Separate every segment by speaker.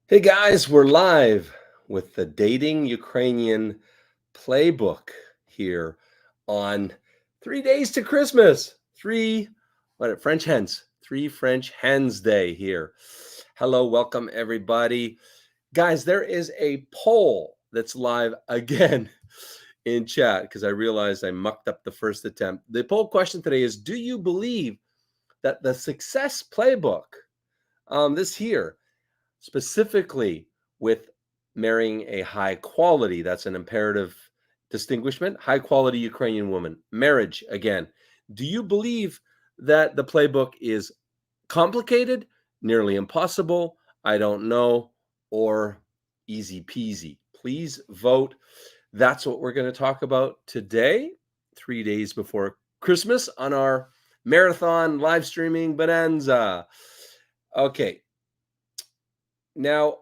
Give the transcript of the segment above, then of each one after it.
Speaker 1: Hey guys, we're live with the Dating Ukrainian Playbook here on 3 days to Christmas. French hens, 3 French hens day here. Hello, welcome everybody. Guys, there is a poll that's live again in chat because I realized I mucked up the first attempt. The poll question today is, do you believe that the success playbook, this here, specifically with marrying a high quality, that's an imperative distinguishment, high quality Ukrainian woman, marriage again. Do you believe that the playbook is complicated, nearly impossible, I don't know, or easy peasy? Please vote. That's what we're going to talk about today, 3 days before Christmas on our marathon live streaming bonanza. Okay. Now,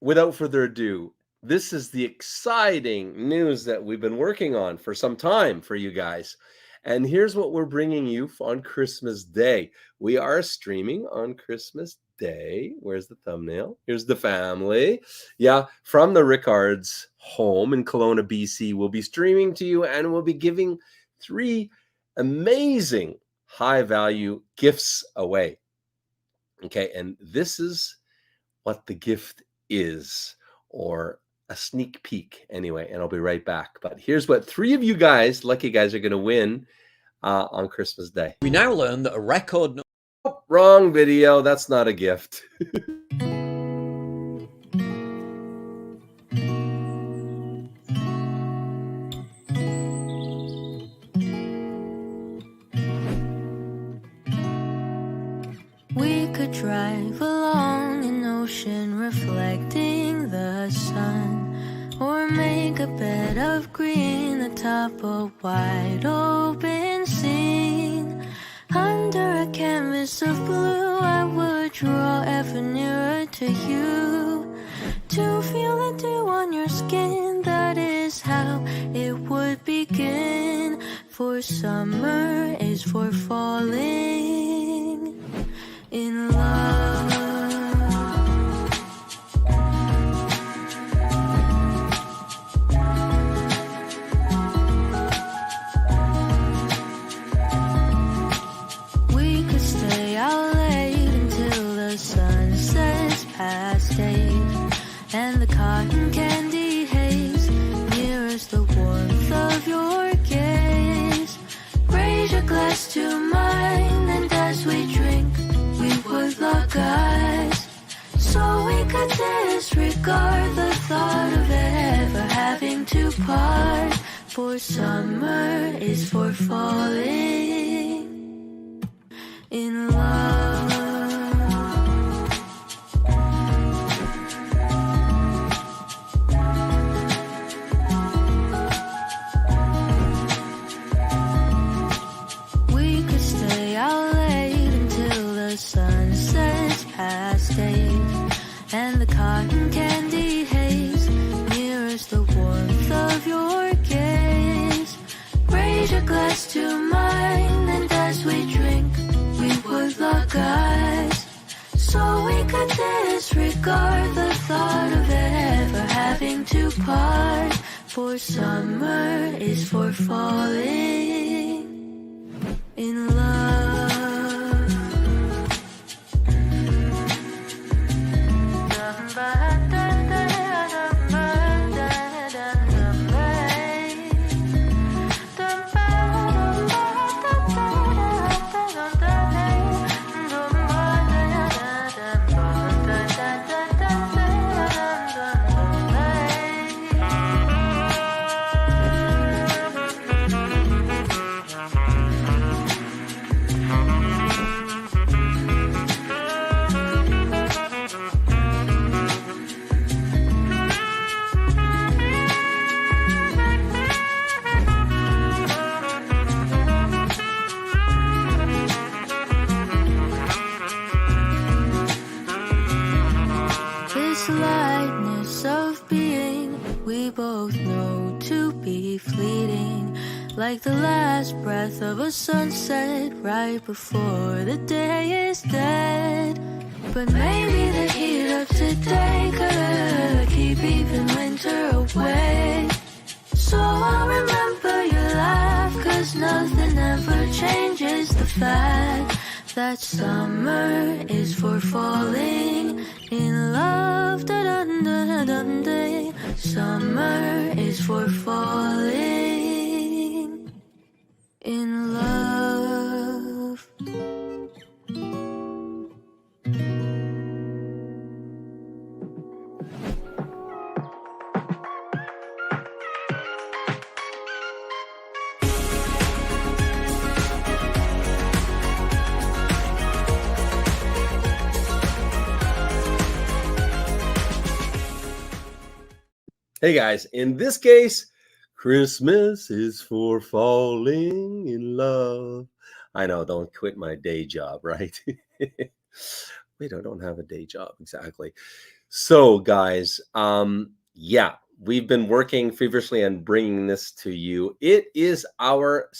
Speaker 1: without further ado, this is the exciting news that we've been working on for some time for you guys. And here's what we're bringing you on Christmas Day. We are streaming on Christmas Day. Where's the thumbnail? Here's the family. Yeah, from the Rickard's home in Kelowna, BC. We'll be streaming to you and we'll be giving 3 amazing high-value gifts away. Okay, and this is what the gift is, or a sneak peek anyway, and I'll be right back. But here's what 3 of you guys, lucky guys, are going to win on Christmas Day.
Speaker 2: We now learn that a record...
Speaker 1: Oh, wrong video. That's not a gift.
Speaker 3: We could drive along an ocean reflecting the sun, or make a bed of green atop a wide open scene. Under a canvas of blue I would draw ever nearer to you, to feel the dew on your skin. That is how it would begin. For summer is for falling in love. We could stay out late until the sun sets past 8, and the cotton candy haze nearest the warmth of your gaze. Raise your glass to mine, and as we drink we would lock eyes, so we could disregard the thought of ever having to part. For summer is for falling in love. We could stay out late until the sun sets past 8, and the cotton candy haze nearest the warmth of your gaze. Raise your glass to mine, and as we drink we would lock eyes, so we could disregard the thought of ever having to part. For summer is for falling in love. This lightness of being we both know to be fleeting, like the last breath of a sunset right before the day is dead. But maybe the heat of today could keeping winter away. So I'll remember your laugh, 'cause nothing ever changes the fact that summer is for falling in love. Da-dun-dun-dun-dun. Summer is for falling in love.
Speaker 1: Hey guys, in this case, Christmas is for falling in love. I know, don't quit my day job, right? Wait, I don't have a day job, exactly. So guys, yeah, we've been working feverishly on bringing this to you. It is our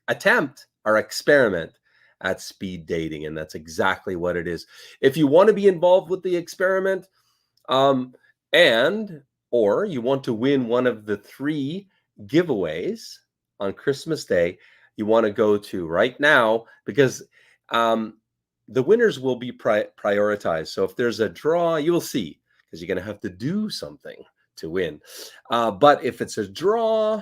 Speaker 1: attempt, our experiment at speed dating, and that's exactly what it is. If you want to be involved with the experiment, or you want to win one of the 3 giveaways on Christmas Day, you want to go to right now, because the winners will be prioritized. So if there's a draw, you will see, because you're going to have to do something to win. But if it's a draw,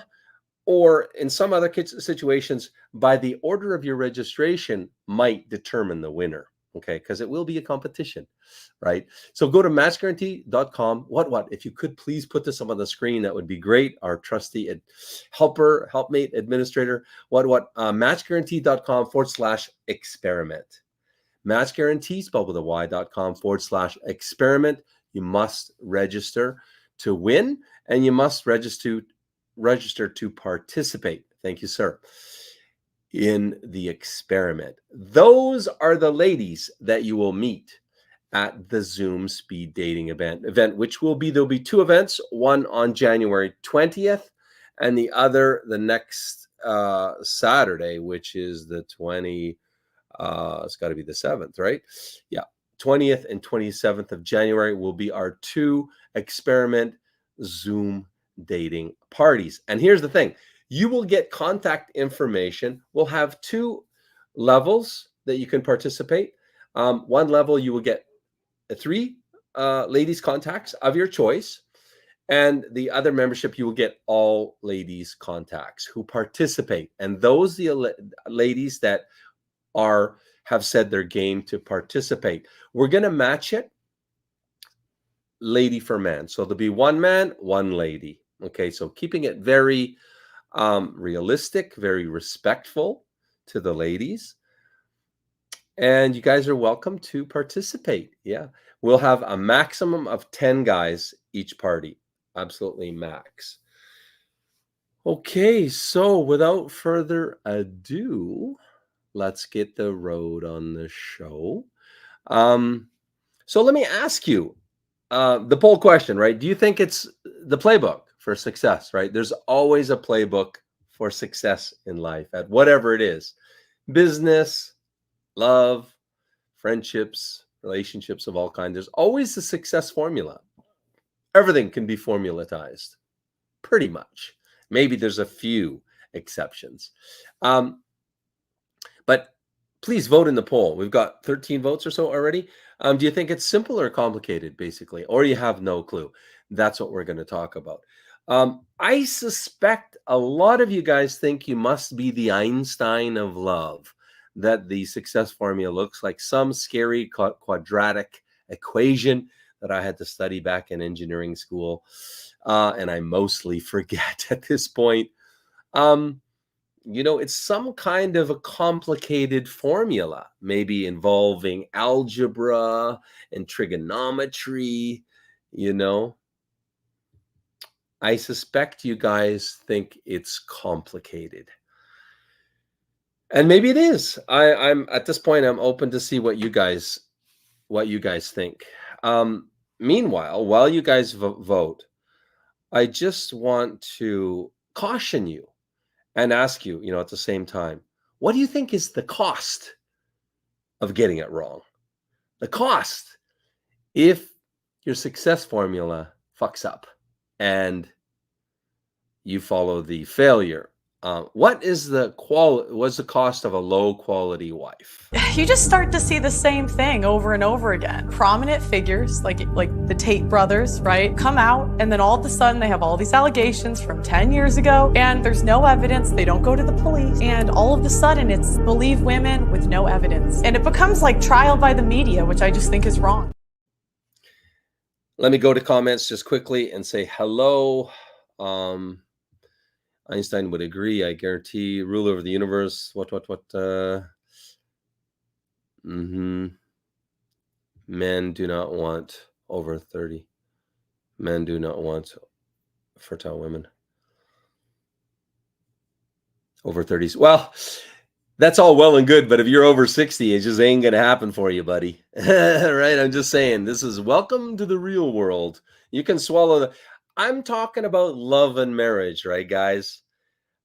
Speaker 1: or in some other situations, by the order of your registration might determine the winner. Okay, because it will be a competition, right? So go to matchguaranty.com. What? If you could please put this up on the screen, that would be great. Our trusty helpmate, administrator. Matchguaranty.com/experiment. Matchguaranty, spelled with a y.com/experiment. You must register to win, and you must register to participate. Thank you, sir. In the experiment. Those are the ladies that you will meet at the Zoom speed dating event, which will be, there'll be 2 events, one on January 20th and the other the next Saturday, which is the it's got to be the 7th, right? Yeah, 20th and 27th of January will be our 2 experiment Zoom dating parties. And here's the thing. You will get contact information. We'll have 2 levels that you can participate. One level, you will get 3 ladies contacts of your choice. And the other membership, you will get all ladies contacts who participate. And those the ladies that have said their game to participate. We're going to match it lady for man. So there'll be 1 man, 1 lady. Okay, so keeping it very realistic, very respectful to the ladies. And you guys are welcome to participate. Yeah, we'll have a maximum of 10 guys each party. Absolutely max. Okay, so without further ado, let's get the road on the show. So let me ask you the poll question, right? Do you think it's the playbook for success, right? There's always a playbook for success in life at whatever it is. Business, love, friendships, relationships of all kinds. There's always a success formula. Everything can be formulatized, pretty much. Maybe there's a few exceptions. But please vote in the poll. We've got 13 votes or so already. Do you think it's simple or complicated, basically? Or you have no clue? That's what we're going to talk about. I suspect a lot of you guys think you must be the Einstein of love, that the success formula looks like some scary quadratic equation that I had to study back in engineering school, and I mostly forget at this point. It's some kind of a complicated formula, maybe involving algebra and trigonometry, I suspect you guys think it's complicated. And maybe it is. I'm at this point, I'm open to see what you guys think. Meanwhile, while you guys vote, I just want to caution you and ask you, at the same time, what do you think is the cost of getting it wrong? The cost if your success formula fucks up and you follow the failure. What is the what's the cost of a low quality wife?
Speaker 2: You just start to see the same thing over and over again. Prominent figures like the Tate brothers, right, come out, and then all of a sudden they have all these allegations from 10 years ago, and there's no evidence. They don't go to the police, and all of a sudden it's believe women with no evidence, and it becomes like trial by the media, which I just think is wrong.
Speaker 1: Let me go to comments just quickly and say hello. Einstein would agree. I guarantee. Ruler of the universe. What? Men do not want over 30. Men do not want fertile women. Over 30s. Well, that's all well and good, but if you're over 60, it just ain't going to happen for you, buddy. Right? I'm just saying, this is welcome to the real world. You can swallow the... I'm talking about love and marriage, right, guys?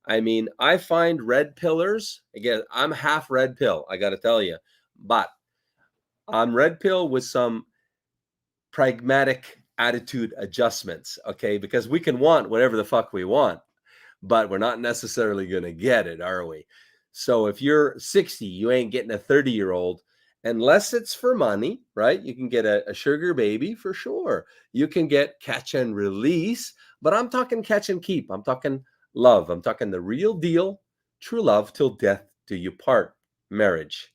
Speaker 1: I mean, I find red pillars. Again, I'm half red pill, I got to tell you. But I'm red pill with some pragmatic attitude adjustments, okay? Because we can want whatever the fuck we want, but we're not necessarily going to get it, are we? So if you're 60, you ain't getting a 30-year-old unless it's for money, right? You can get a sugar baby for sure. You can get catch and release, but I'm talking catch and keep. I'm talking love. I'm talking the real deal, true love till death do you part, marriage,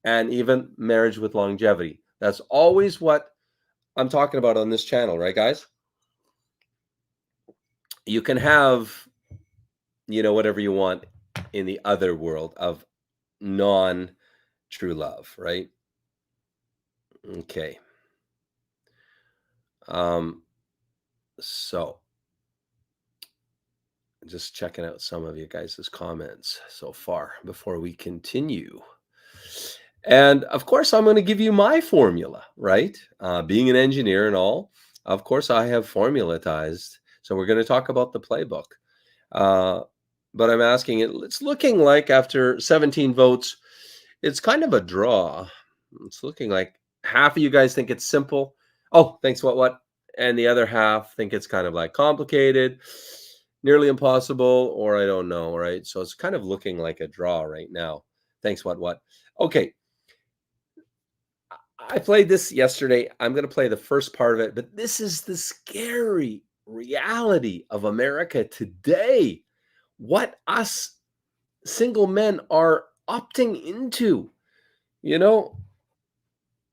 Speaker 1: and even marriage with longevity. That's always what I'm talking about on this channel, right, guys? You can have, whatever you want in the other world of non-true love, right? Okay. So just checking out some of you guys' comments so far before we continue. And of course, I'm going to give you my formula, right? Being an engineer and all, of course, I have formulatized. So we're going to talk about the playbook. But I'm asking it's looking like after 17 votes, it's kind of a draw. It's looking like half of you guys think it's simple. Oh, thanks, what? And the other half think it's kind of like complicated, nearly impossible, or I don't know, right? So it's kind of looking like a draw right now. Thanks, what? Okay. I played this yesterday. I'm going to play the first part of it, but this is the scary reality of America today. What us single men are opting into,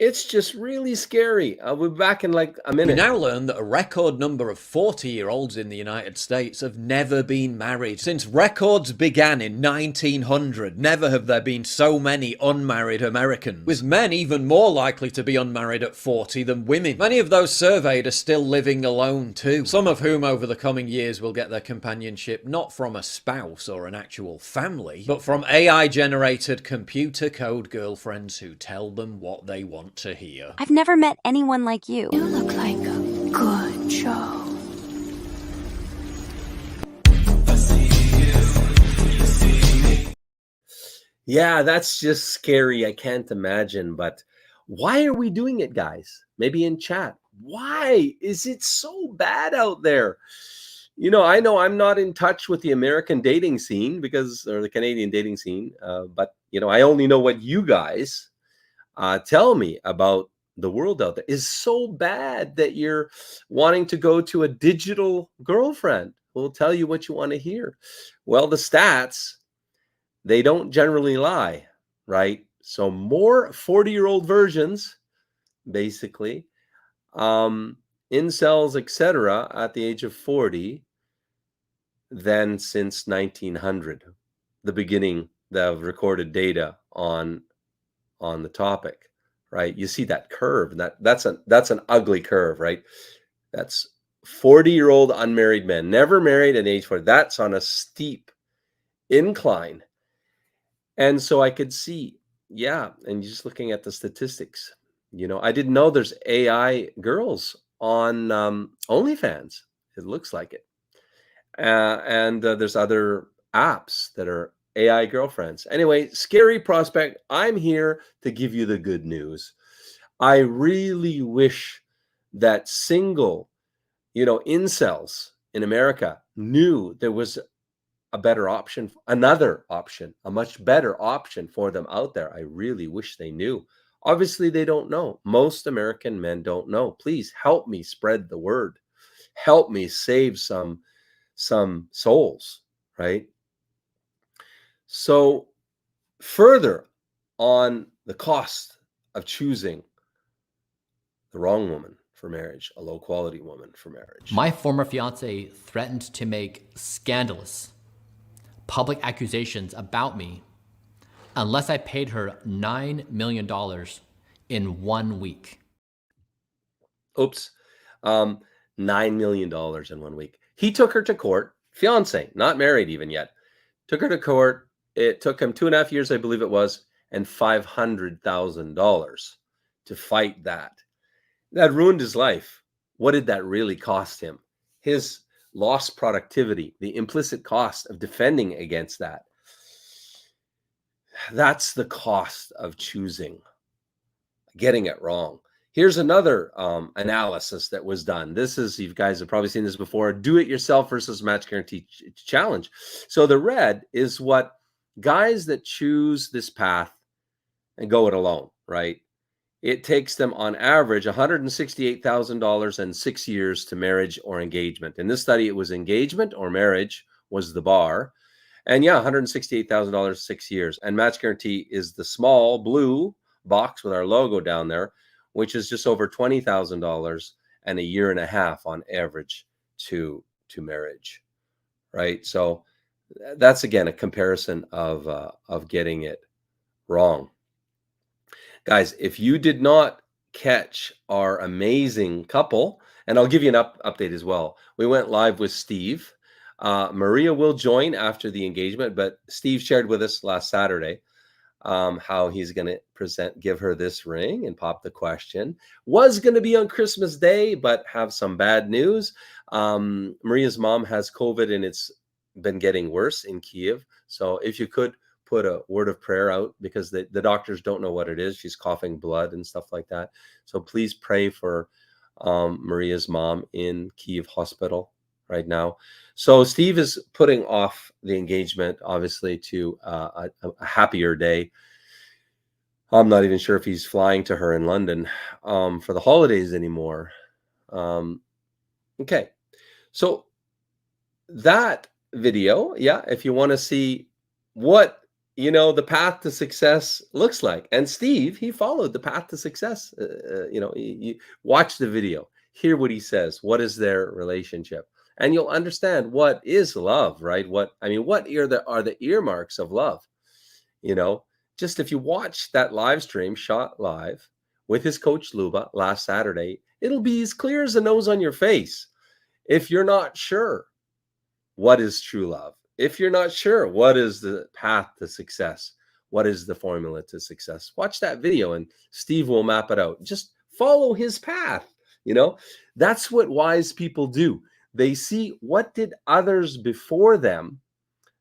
Speaker 1: it's just really scary. I'll be back in like a minute.
Speaker 4: We now learn that a record number of 40-year-olds in the United States have never been married. Since records began in 1900, never have there been so many unmarried Americans, with men even more likely to be unmarried at 40 than women. Many of those surveyed are still living alone too, some of whom over the coming years will get their companionship not from a spouse or an actual family, but from AI-generated computer code girlfriends who tell them what they want to hear.
Speaker 5: I've never met anyone like you.
Speaker 3: You look like a good show.
Speaker 1: Yeah, that's just scary. I can't imagine. But why are we doing it, guys? Maybe in chat. Why is it so bad out there? I know I'm not in touch with the American dating scene or the Canadian dating scene, but I only know what you guys tell me about the world out there. Is so bad that you're wanting to go to a digital girlfriend who will tell you what you want to hear. Well, the stats, they don't generally lie, right? So more 40-year-old versions, basically, incels, etc., at the age of 40 than since 1900, the beginning of recorded data on the topic, right? You see that curve, and that's an ugly curve, right? That's 40-year-old unmarried men, never married at age 40. That's on a steep incline. And so I could see, yeah, and just looking at the statistics, I didn't know there's AI girls on OnlyFans. It looks like it. And there's other apps that are AI girlfriends. Anyway, scary prospect. I'm here to give you the good news. I really wish that single incels in America knew there was a better option, another option, a much better option for them out there. I really wish they knew. Obviously, they don't know. Most American men don't know. Please help me spread the word. Help me save some souls, right? So further on the cost of choosing the wrong woman for marriage, a low quality woman for marriage.
Speaker 6: My former fiance threatened to make scandalous public accusations about me unless I paid her $9 million in 1 week.
Speaker 1: Oops. $9 million in 1 week. He took her to court, fiance, not married even yet. Took her to court. It took him 2.5 years, I believe it was, and $500,000 to fight that. That ruined his life. What did that really cost him? His lost productivity, the implicit cost of defending against that. That's the cost of choosing, getting it wrong. Here's another analysis that was done. This is, you guys have probably seen this before, do-it-yourself versus match guarantee challenge. So the red is what guys that choose this path and go it alone, right? It takes them on average $168,000 and 6 years to marriage or engagement. In this study, it was engagement or marriage was the bar. And yeah, $168,000, 6 years. And match guarantee is the small blue box with our logo down there, which is just over $20,000 and 1.5 years on average to marriage, right? So that's, again, a comparison of getting it wrong. Guys, if you did not catch our amazing couple, and I'll give you an update as well. We went live with Steve. Maria will join after the engagement, but Steve shared with us last Saturday how he's going to give her this ring and pop the question. Was going to be on Christmas Day, but have some bad news. Maria's mom has COVID and it's been getting worse in Kiev. So if you could put a word of prayer out, because the doctors don't know what it is. She's coughing blood and stuff like that. So please pray for Maria's mom in Kiev hospital right now. So Steve is putting off the engagement, obviously, to a happier day. I'm not even sure if he's flying to her in London for the holidays anymore. Okay. So that video, yeah, if you want to see what the path to success looks like. And Steve, he followed the path to success. You watch the video, hear what he says. What is their relationship? And you'll understand what is love, right? What are the earmarks of love? Just if you watch that live stream shot live with his coach Luba last Saturday, it'll be as clear as the nose on your face. If you're not sure what is true love, if you're not sure what is the path to success, what is the formula to success, watch that video and Steve will map it out. Just follow his path. That's what wise people do. They see what did others before them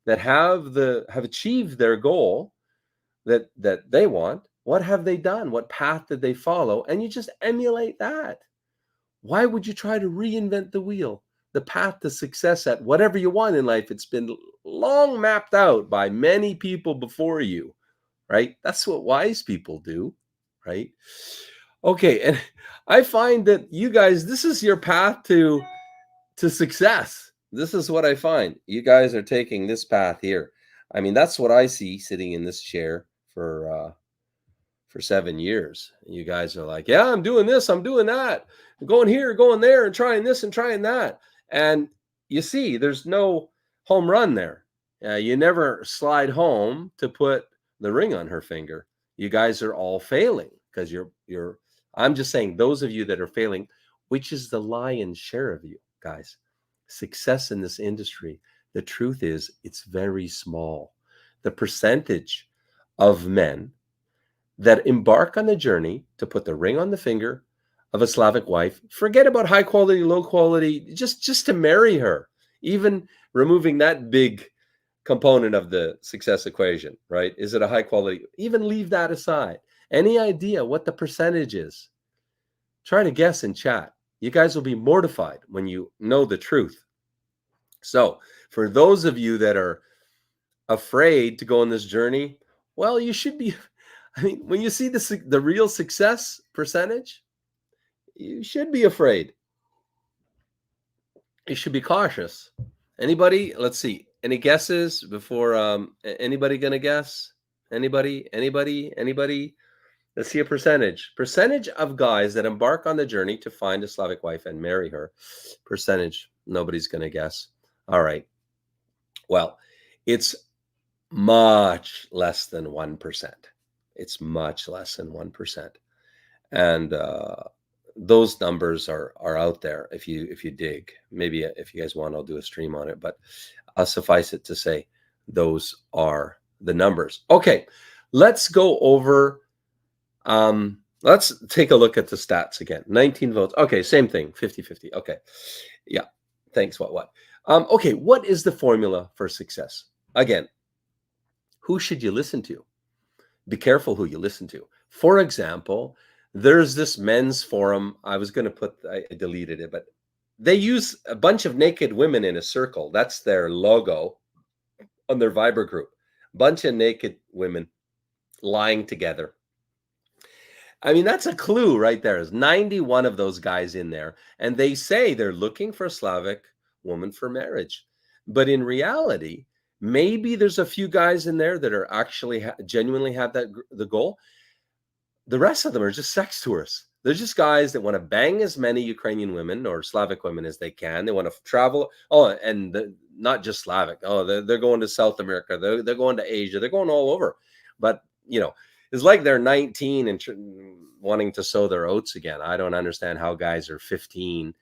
Speaker 1: that have achieved their goal that they want. What have they done? What path did they follow? And you just emulate that. Why would you try to reinvent the wheel? The path to success at whatever you want in life, it's been long mapped out by many people before you, right? That's what wise people do, right? Okay, and I find that you guys, this is your path to success. This is what I find. You guys are taking this path here. I mean, that's what I see sitting in this chair for 7 years. You guys are like, yeah, I'm doing this, I'm doing that, I'm going here, going there, and trying this and trying that. And you see, there's no home run there. You never slide home to put the ring on her finger. You guys are all failing because I'm just saying, those of you that are failing, which is the lion's share of you guys, success in this industry, the truth is it's very small. The percentage of men that embark on the journey to put the ring on the finger of a Slavic wife, forget about high quality, low quality, just to marry her, even removing that big component of the success equation, right? Is it a high quality? Even leave that aside. Any idea what the percentage is? Try to guess in chat. You guys will be mortified when you know the truth. So for those of you that are afraid to go on this journey, well, you should be. I mean, when you see the real success percentage, you should be afraid. You should be cautious. Anybody? Let's see. Any guesses before anybody gonna guess? Anybody? Let's see a percentage. Percentage of guys that embark on the journey to find a Slavic wife and marry her. Percentage. Nobody's gonna guess. All right. Well, it's much less than 1%. It's much less than 1%. And those numbers are out there if you dig. Maybe if you guys want, I'll do a stream on it, but I'll suffice it to say those are the numbers. Okay, let's go over, let's take a look at the stats again. 19 votes. Okay, same thing, 50-50. Okay, yeah, thanks, what? Okay, what is the formula for success? Again, who should you listen to? Be careful who you listen to. For example, there's this men's forum. I was going to put, I deleted it, but they use a bunch of naked women in a circle. That's their logo on their Viber group. Bunch of naked women lying together. I mean, that's a clue right there. There's 91 of those guys in there, and they say they're looking for a Slavic woman for marriage. But in reality, maybe there's a few guys in there that are actually genuinely have the goal. The rest of them are just sex tourists. They're just guys that want to bang as many Ukrainian women or Slavic women as they can. They want to travel. Oh, and not just Slavic. Oh, they're going to South America. They're going to Asia. They're going all over. But, you know, it's like they're 19 and wanting to sow their oats again. I don't understand how guys are 50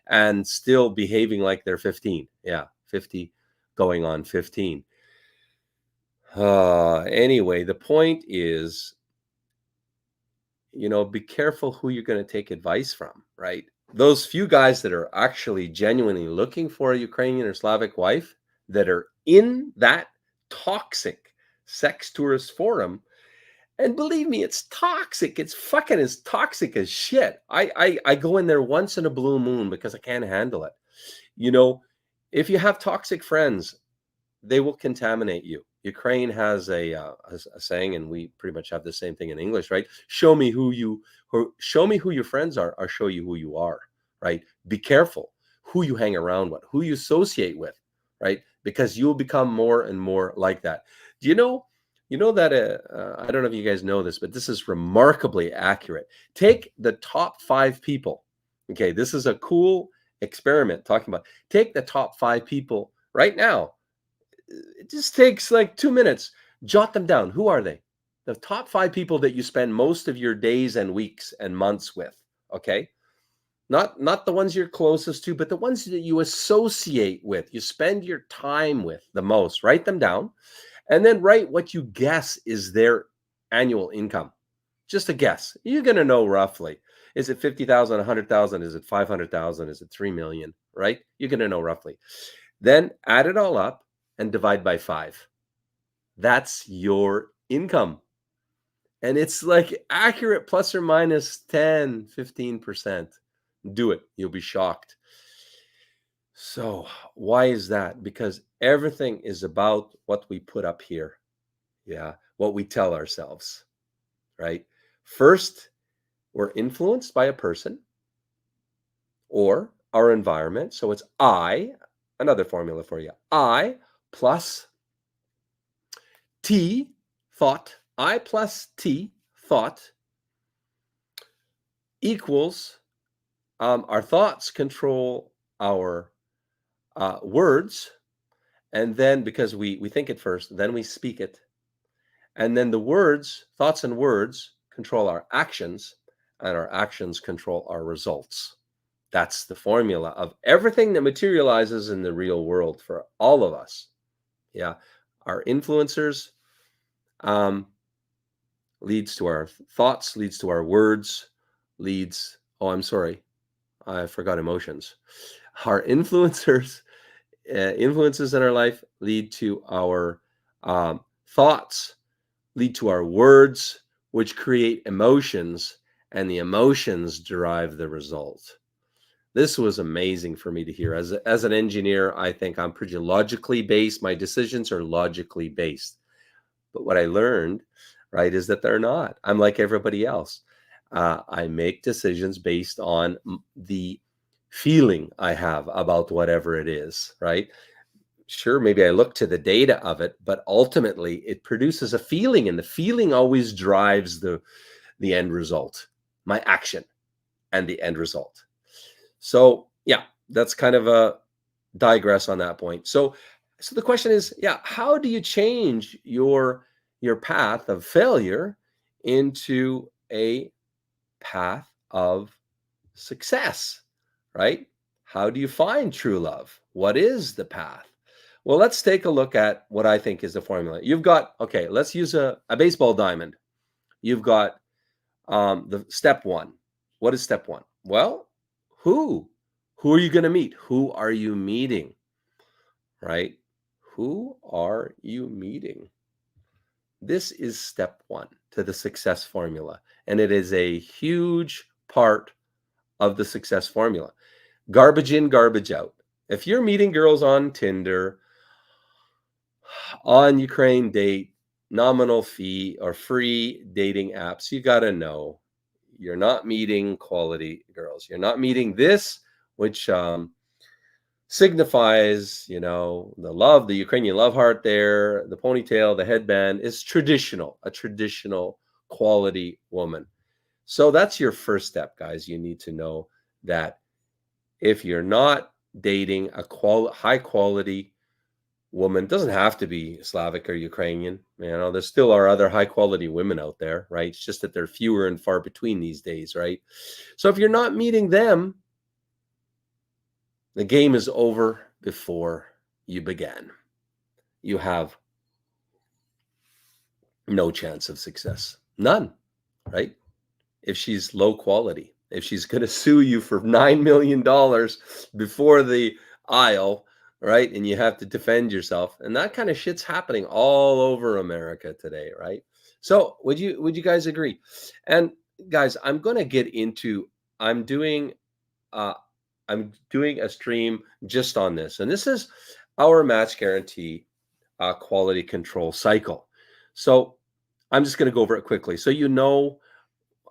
Speaker 1: and still behaving like they're 15. Yeah, 50 going on 15. Anyway, the point is, you know, be careful who you're going to take advice from, right? Those few guys that are actually genuinely looking for a Ukrainian or Slavic wife that are in that toxic sex tourist forum, and believe me, it's toxic. It's fucking as toxic as shit. I go in there once in a blue moon because I can't handle it. You know, if you have toxic friends, they will contaminate you. Ukraine has a saying, and we pretty much have the same thing in English, right? Show me who your friends are. I'll show you who you are, right? Be careful who you hang around with, who you associate with, right? Because you'll become more and more like that. Do you know that I don't know if you guys know this, but this is remarkably accurate. Take the top 5 people. Okay, this is a cool experiment talking about. Take the top 5 people right now. It just takes like 2 minutes. Jot them down. Who are they? The top 5 people that you spend most of your days and weeks and months with. Okay, not the ones you're closest to, but the ones that you associate with. You spend your time with the most. Write them down. And then write what you guess is their annual income. Just a guess. You're going to know roughly. Is it 50,000, 100,000? Is it 500,000? Is it 3 million? Right? You're going to know roughly. Then add it all up and divide by 5. That's your income. And it's like accurate plus or minus 10, 15%. Do it. You'll be shocked. So why is that? Because everything is about what we put up here. Yeah, what we tell ourselves, right? First, we're influenced by a person or our environment. So it's I, another formula for you. I plus T, thought. I plus T, thought, equals our thoughts control our words, and then because we think it first, then we speak it, and then the words, thoughts and words control our actions, and our actions control our results. That's the formula of everything that materializes in the real world for all of us. Yeah, our influencers leads to our thoughts, leads to our words, leads, oh, I'm sorry, I forgot emotions. Our influences in our life lead to our thoughts, lead to our words, which create emotions, and the emotions drive the result. This was amazing for me to hear. As an engineer, I think I'm pretty logically based. My decisions are logically based. But what I learned, right, is that they're not. I'm like everybody else. I make decisions based on the feeling I have about whatever it is, right? Sure, maybe I look to the data of it, but ultimately it produces a feeling, and the feeling always drives the end result, my action and the end result. So yeah, that's kind of a digress on that point. So the question is, yeah, how do you change your path of failure into a path of success, right? How do you find true love? What is the path? Well, let's take a look at what I think is the formula. You've got, okay, let's use a baseball diamond. You've got the step one. What is step one? Well, who are you going to meet? Who are you meeting? Right? Who are you meeting? This is step one to the success formula. And it is a huge part of the success formula. Garbage in, garbage out. If you're meeting girls on Tinder, on Ukraine Date, nominal fee or free dating apps, you got to know you're not meeting quality girls. You're not meeting this, which signifies, the love, the Ukrainian love heart there, the ponytail, the headband is traditional, a traditional quality woman. So that's your first step, guys. You need to know that if you're not dating a high quality woman, doesn't have to be Slavic or Ukrainian. There still are other high quality women out there, right? It's just that they're fewer and far between these days, right? So if you're not meeting them, the game is over before you began. You have no chance of success. None, right? If she's low quality, if she's going to sue you for $9 million before the aisle, right? And you have to defend yourself. And that kind of shit's happening all over America today, right? So would you guys agree? And guys, I'm going to get into, I'm doing a stream just on this. And this is our Match Guarantee quality control cycle. So I'm just going to go over it quickly. So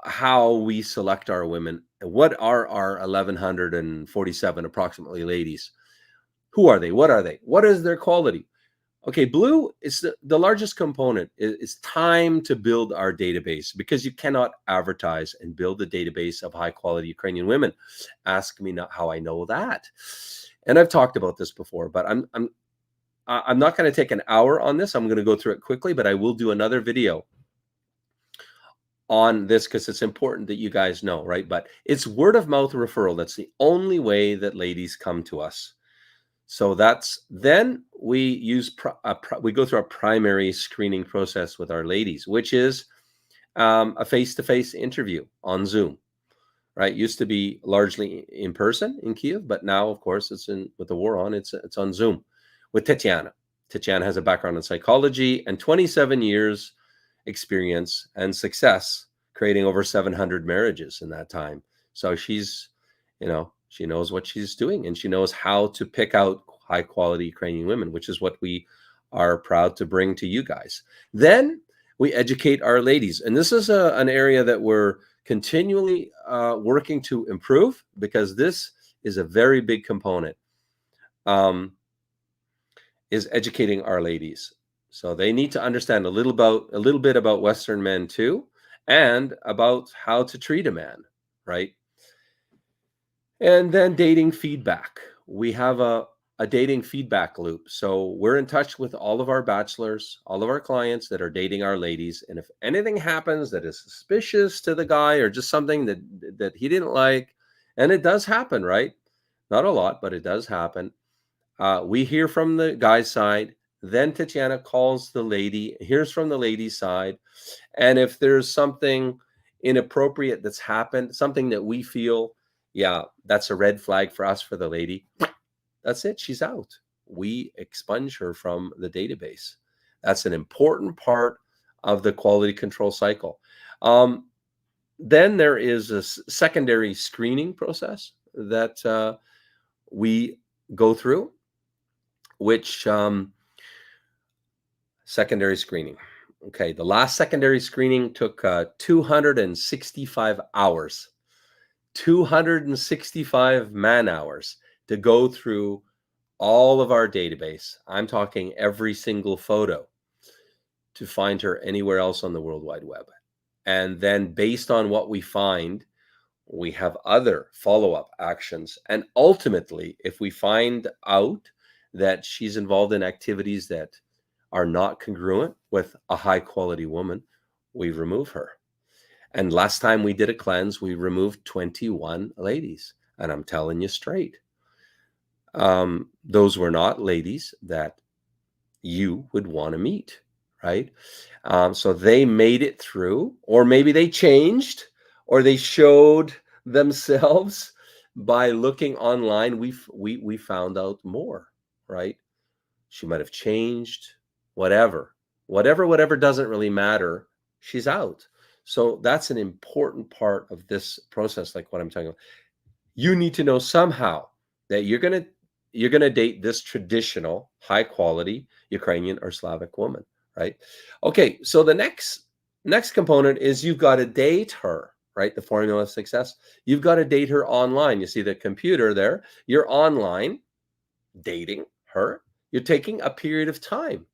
Speaker 1: how we select our women. What are our 1,147 approximately ladies? Who are they? What are they? What is their quality? Okay, blue is the largest component. It's time to build our database, because you cannot advertise and build a database of high quality Ukrainian women. Ask me not how I know that. And I've talked about this before, but I'm not going to take an hour on this. I'm going to go through it quickly, but I will do another video on this because it's important that you guys know, right? But it's word of mouth referral. That's the only way that ladies come to us. So then we we go through a primary screening process with our ladies, which is a face-to-face interview on Zoom, right? Used to be largely in person in Kiev, but now, of course, with the war on, it's on Zoom with Tatiana. Tatiana has a background in psychology and 27 years experience and success, creating over 700 marriages in that time. So she's, she knows what she's doing, and she knows how to pick out high quality Ukrainian women, which is what we are proud to bring to you guys. Then we educate our ladies. And this is an area that we're continually working to improve, because this is a very big component, is educating our ladies. So they need to understand a little bit about Western men too, and about how to treat a man, right? And then dating feedback. We have a dating feedback loop. So we're in touch with all of our bachelors, all of our clients that are dating our ladies. And if anything happens that is suspicious to the guy, or just something that he didn't like, and it does happen, right? Not a lot, but it does happen. We hear from the guy's side. Then Tatiana calls the lady, hears from the lady's side. And if there's something inappropriate that's happened, something that we feel, yeah, that's a red flag for us, for the lady, that's it. She's out. We expunge her from the database. That's an important part of the quality control cycle. then there is a secondary screening process that we go through, which secondary screening. Okay, the last secondary screening took 265 hours, 265 man hours to go through all of our database. I'm talking every single photo to find her anywhere else on the World Wide Web. And then based on what we find, we have other follow-up actions. And ultimately, if we find out that she's involved in activities that are not congruent with a high-quality woman, we remove her. And last time we did a cleanse, we removed 21 ladies. And I'm telling you straight, those were not ladies that you would want to meet, right? So they made it through, or maybe they changed, or they showed themselves by looking online. We found out more, right? She might have changed, whatever doesn't really matter. She's out. So that's an important part of this process, like what I'm talking about. You need to know somehow that you're gonna date this traditional, high quality Ukrainian or Slavic woman, right? Okay, so the next component is you've got to date her, right? The formula of success. You've got to date her online. You see the computer there. You're online dating her. You're taking a period of time.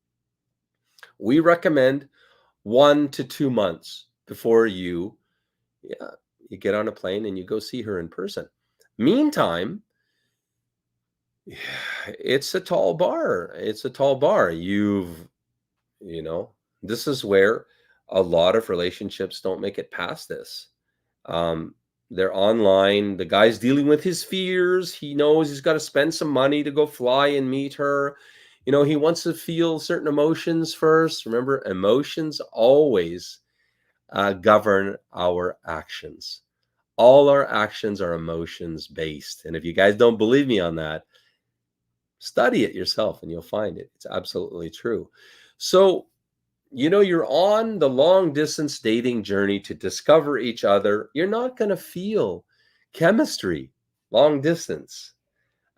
Speaker 1: We recommend 1 to 2 months before you get on a plane and you go see her in person. Meantime, it's a tall bar. It's a tall bar. This is where a lot of relationships don't make it past this. They're online. The guy's dealing with his fears. He knows he's got to spend some money to go fly and meet her. He wants to feel certain emotions first. Remember, emotions always govern our actions. All our actions are emotions based. And if you guys don't believe me on that, study it yourself and you'll find it. It's absolutely true. So, you're on the long distance dating journey to discover each other. You're not going to feel chemistry long distance.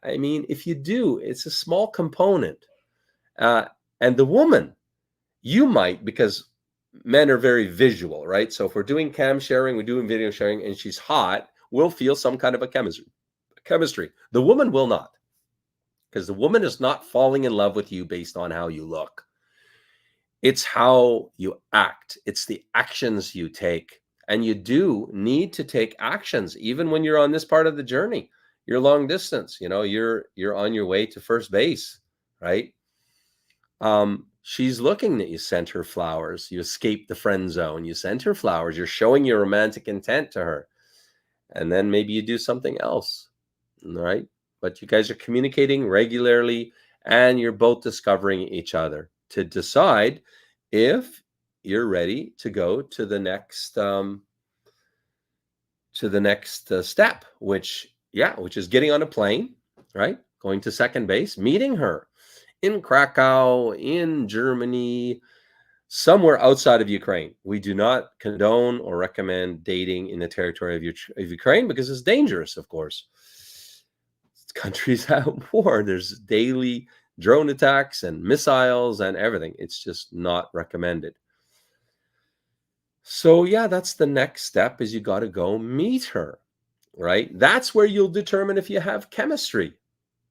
Speaker 1: I mean, if you do, it's a small component. And the woman, you might, because men are very visual, right? So if we're doing cam sharing, we're doing video sharing, and she's hot, we'll feel some kind of a chemistry. The woman will not, because the woman is not falling in love with you based on how you look. It's how you act. It's the actions you take. And you do need to take actions, even when you're on this part of the journey. You're long distance, you're on your way to first base, right? She's looking that you sent her flowers. You escaped the friend zone. You sent her flowers. You're showing your romantic intent to her. And then maybe you do something else, right? But you guys are communicating regularly and you're both discovering each other to decide if you're ready to go to the next step, which is getting on a plane, right? Going to second base, meeting her in Krakow, in Germany, somewhere outside of Ukraine. We do not condone or recommend dating in the territory of Ukraine because it's dangerous, of course. Countries at war. There's daily drone attacks and missiles and everything. It's just not recommended. So that's the next step, is you got to go meet her, right? That's where you'll determine if you have chemistry,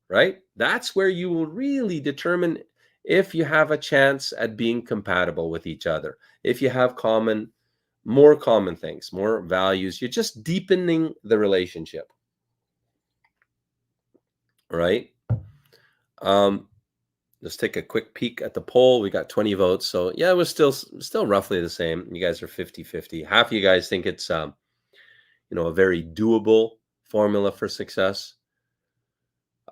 Speaker 1: right? That's where you will really determine if you have a chance at being compatible with each other. If you have more common things, more values, you're just deepening the relationship, right? Let's take a quick peek at the poll. We got 20 votes. So it was still roughly the same. You guys are 50-50. Half of you guys think it's a very doable formula for success.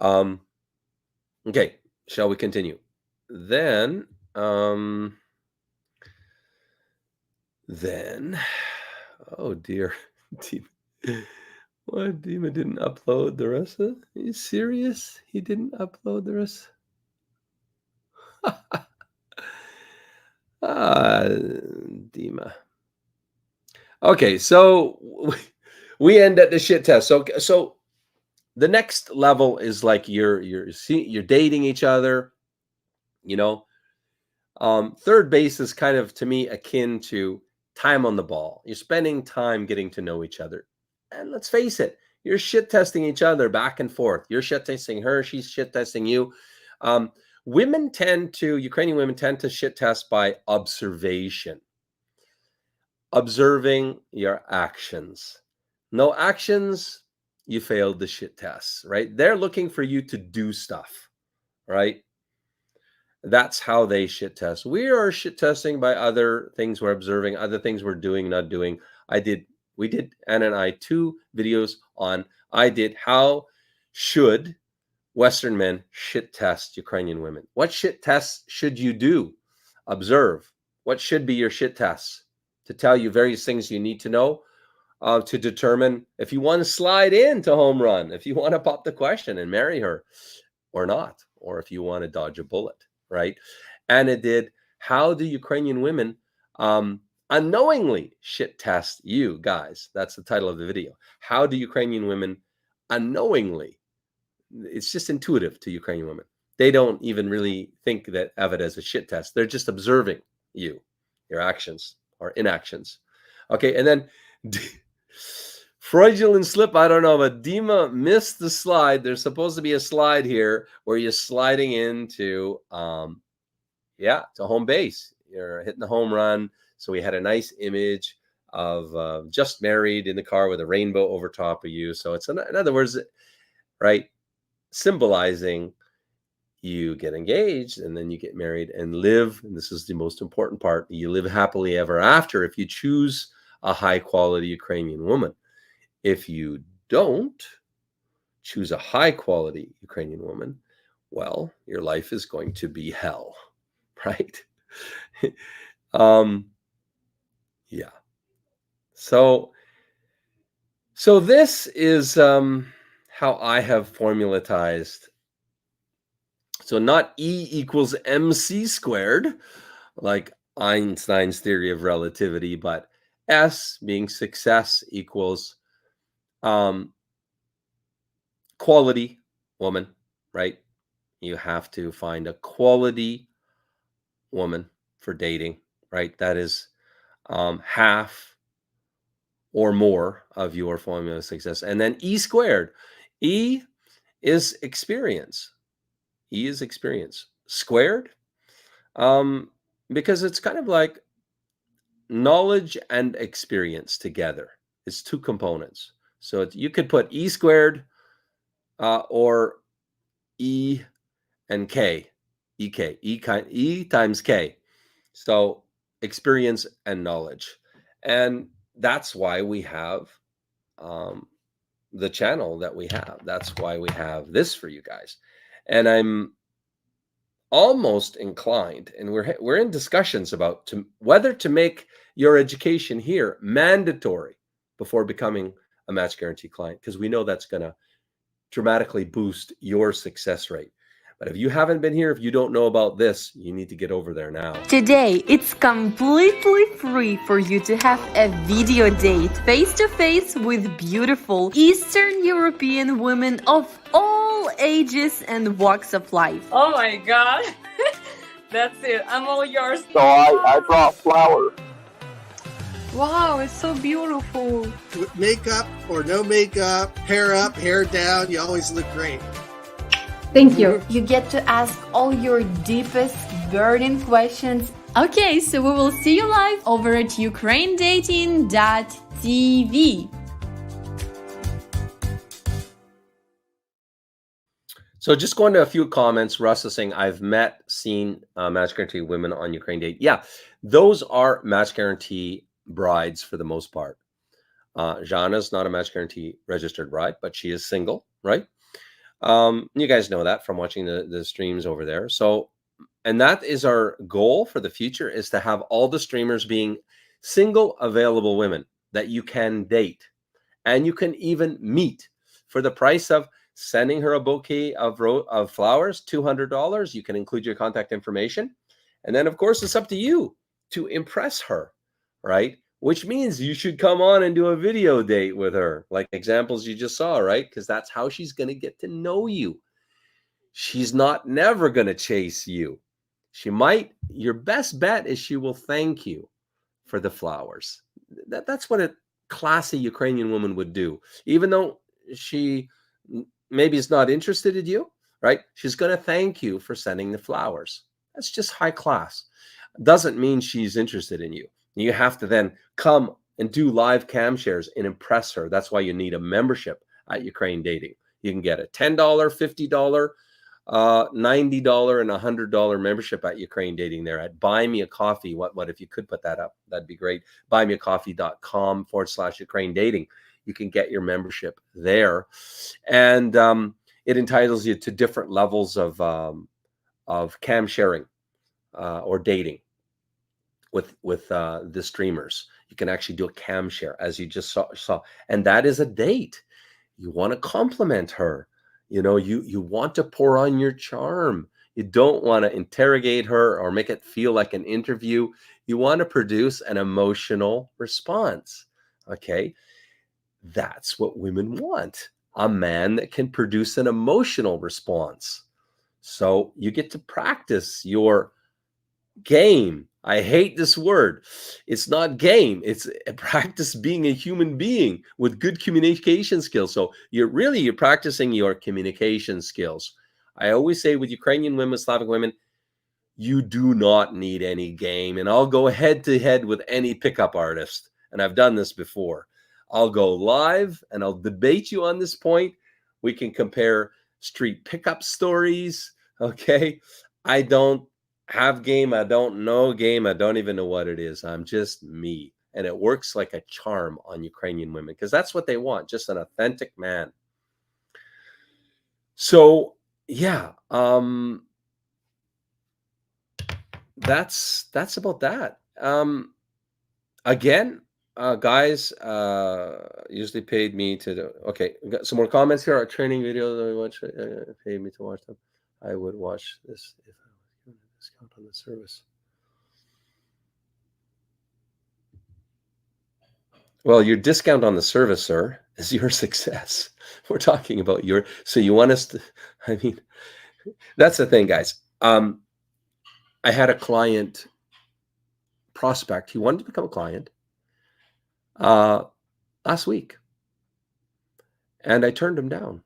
Speaker 1: Okay, shall we continue? Then oh dear. What? Dima didn't upload the rest of it? Are you serious? He didn't upload the rest? Dima. Okay, so we end at the shit test. So the next level is like you're dating each other, you know. Third base is kind of, to me, akin to time on the ball. You're spending time getting to know each other. And let's face it, you're shit testing each other back and forth. You're shit testing her, she's shit testing you. Ukrainian women tend to shit test by observation, observing your actions. No actions, you failed the shit test, right? They're looking for you to do stuff, right? That's how they shit test. We are shit testing by other things we're observing, other things we're doing, not doing. We did, Anna and I, 2 videos on how should Western men shit test Ukrainian women. What shit tests should you do? Observe. What should be your shit tests? To tell you various things you need to know to determine if you want to slide into home run, if you want to pop the question and marry her or not, or if you want to dodge a bullet, right? And it did, how do Ukrainian women unknowingly shit test you guys? That's the title of the video. How do Ukrainian women unknowingly? It's just intuitive to Ukrainian women. They don't even really think of it as a shit test. They're just observing you, your actions or inactions. Okay, and then fraudulent slip, I don't know, but Dima missed the slide. There's supposed to be a slide here where you're sliding into, to home base. You're hitting the home run. So we had a nice image of just married in the car with a rainbow over top of you. So it's, in other words, right, symbolizing you get engaged and then you get married and live. And this is the most important part. You live happily ever after if you choose a high quality Ukrainian woman. If you don't choose a high quality Ukrainian woman, well, your life is going to be hell, right? Yeah. So this is how I have formulatized. So not E equals MC squared, like Einstein's theory of relativity, but S being success equals quality woman, right? You have to find a quality woman for dating, right? That is half or more of your formula of success. And then E squared. E is experience. E is experience. Squared, because it's kind of like knowledge and experience together. It's 2 components. So you could put E squared or E and K, EK, E times K. So experience and knowledge. And that's why we have the channel that we have. That's why we have this for you guys. And I'm almost inclined, and we're in discussions about whether to make your education here mandatory before becoming a Match Guarantee client, because we know that's going to dramatically boost your success rate. But if you haven't been here, if you don't know about this, you need to get over there now.
Speaker 7: Today, it's completely free for you to have a video date face-to-face with beautiful Eastern European women of all ages and walks of life.
Speaker 2: Oh my God. That's it. I'm all yours.
Speaker 8: So I brought flowers.
Speaker 2: Wow, it's so beautiful.
Speaker 9: With makeup or no makeup, hair up, hair down, you always look great.
Speaker 7: Thank you. You get to ask all your deepest burning questions. Okay, so we will see you live over at ukrainedating.tv.
Speaker 1: So just going to a few comments. Russ is saying, I've seen Match Guarantee women on Ukraine Date. Yeah, those are Match Guarantee brides for the most part. Jana's not a Match Guarantee registered bride, but she is single, right? You guys know that from watching the streams over there. So, and that is our goal for the future, is to have all the streamers being single available women that you can date and you can even meet for the price of sending her a bouquet of flowers, $200. You can include your contact information. And then of course, it's up to you to impress her, right? which means you should come on and do a video date with her, like examples you just saw, right? Because that's how she's going to get to know you. She's not never going to chase you. She might, your best bet is she will thank you for the flowers. That's what a classy Ukrainian woman would do. Even though she maybe is not interested in you, right? She's going to thank you for sending the flowers. That's just high class. Doesn't mean she's interested in you. You have to then come and do live cam shares and impress her. That's why you need a membership at Ukraine Dating. You can get a $10, $50, $90 and $100 membership at Ukraine Dating there at Buy Me a Coffee. What if you could put that up? That'd be great. buymeacoffee.com/Ukraine Dating. You can get your membership there, and it entitles you to different levels of cam sharing or dating with the streamers. You can actually do a cam share, as you just saw, and that is a date. You want to compliment her. You know, you want to pour on your charm. You don't want to interrogate her or make it feel like an interview. You want to produce an emotional response. Okay, that's what women want. A man that can produce an emotional response. So you get to practice your game. I hate this word. It's not game. It's a practice being a human being with good communication skills. So you're practicing your communication skills. I always say with Ukrainian women, Slavic women, you do not need any game. And I'll go head to head with any pickup artist. And I've done this before. I'll go live and I'll debate you on this point. We can compare street pickup stories. Okay. I don't have game. I don't know game. I don't even know what it is. I'm just me. And it works like a charm on Ukrainian women because that's what they want. Just an authentic man. So yeah, that's about that. Again, guys, usually paid me to do. Okay, we got some more comments here. Our training videos, I watch, paid me to watch them. I would watch this if I was given a discount on the service. Well, your discount on the service, sir, is your success. We're talking about so you want us to, I mean, that's the thing, guys. I had a client prospect. He wanted to become a client last week. And I turned him down.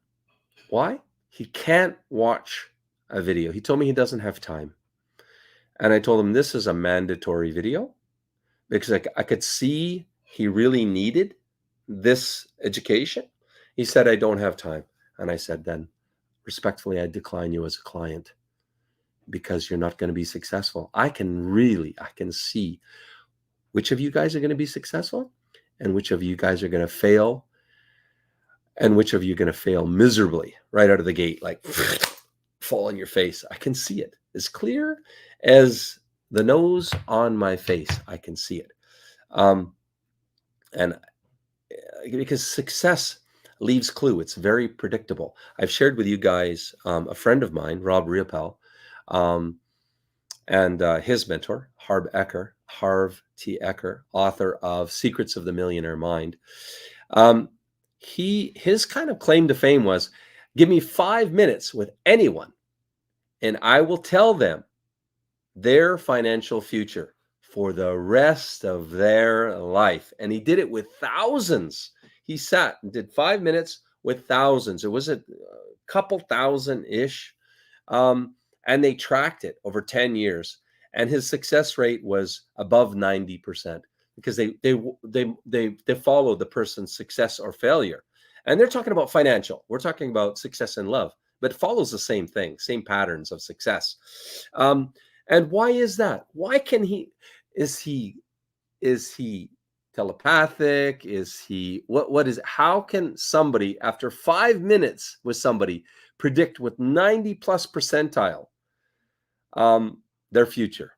Speaker 1: Why? He can't watch a video. He told me he doesn't have time. And I told him this is a mandatory video because I could see he really needed this education. He said, I don't have time. And I said, then respectfully, I decline you as a client because you're not going to be successful. I can see which of you guys are going to be successful and which of you guys are going to fail and which of you are going to fail miserably right out of the gate, like fall on your face. I can see it as clear as the nose on my face. I can see it. And because success leaves clue, it's very predictable. I've shared with you guys a friend of mine, Rob Riopel, and his mentor, Harv T. Eker, author of Secrets of the Millionaire Mind. His kind of claim to fame was, give me 5 minutes with anyone and I will tell them their financial future for the rest of their life. And he did it with thousands. He sat and did 5 minutes with thousands. It was a couple thousand-ish. And they tracked it over 10 years. And his success rate was above 90% because they follow the person's success or failure. And they're talking about financial. We're talking about success in love, but it follows the same thing, same patterns of success. And why is that? Why can he? Is he telepathic? Is he what is? How can somebody after 5 minutes with somebody predict with 90+ percentile their future?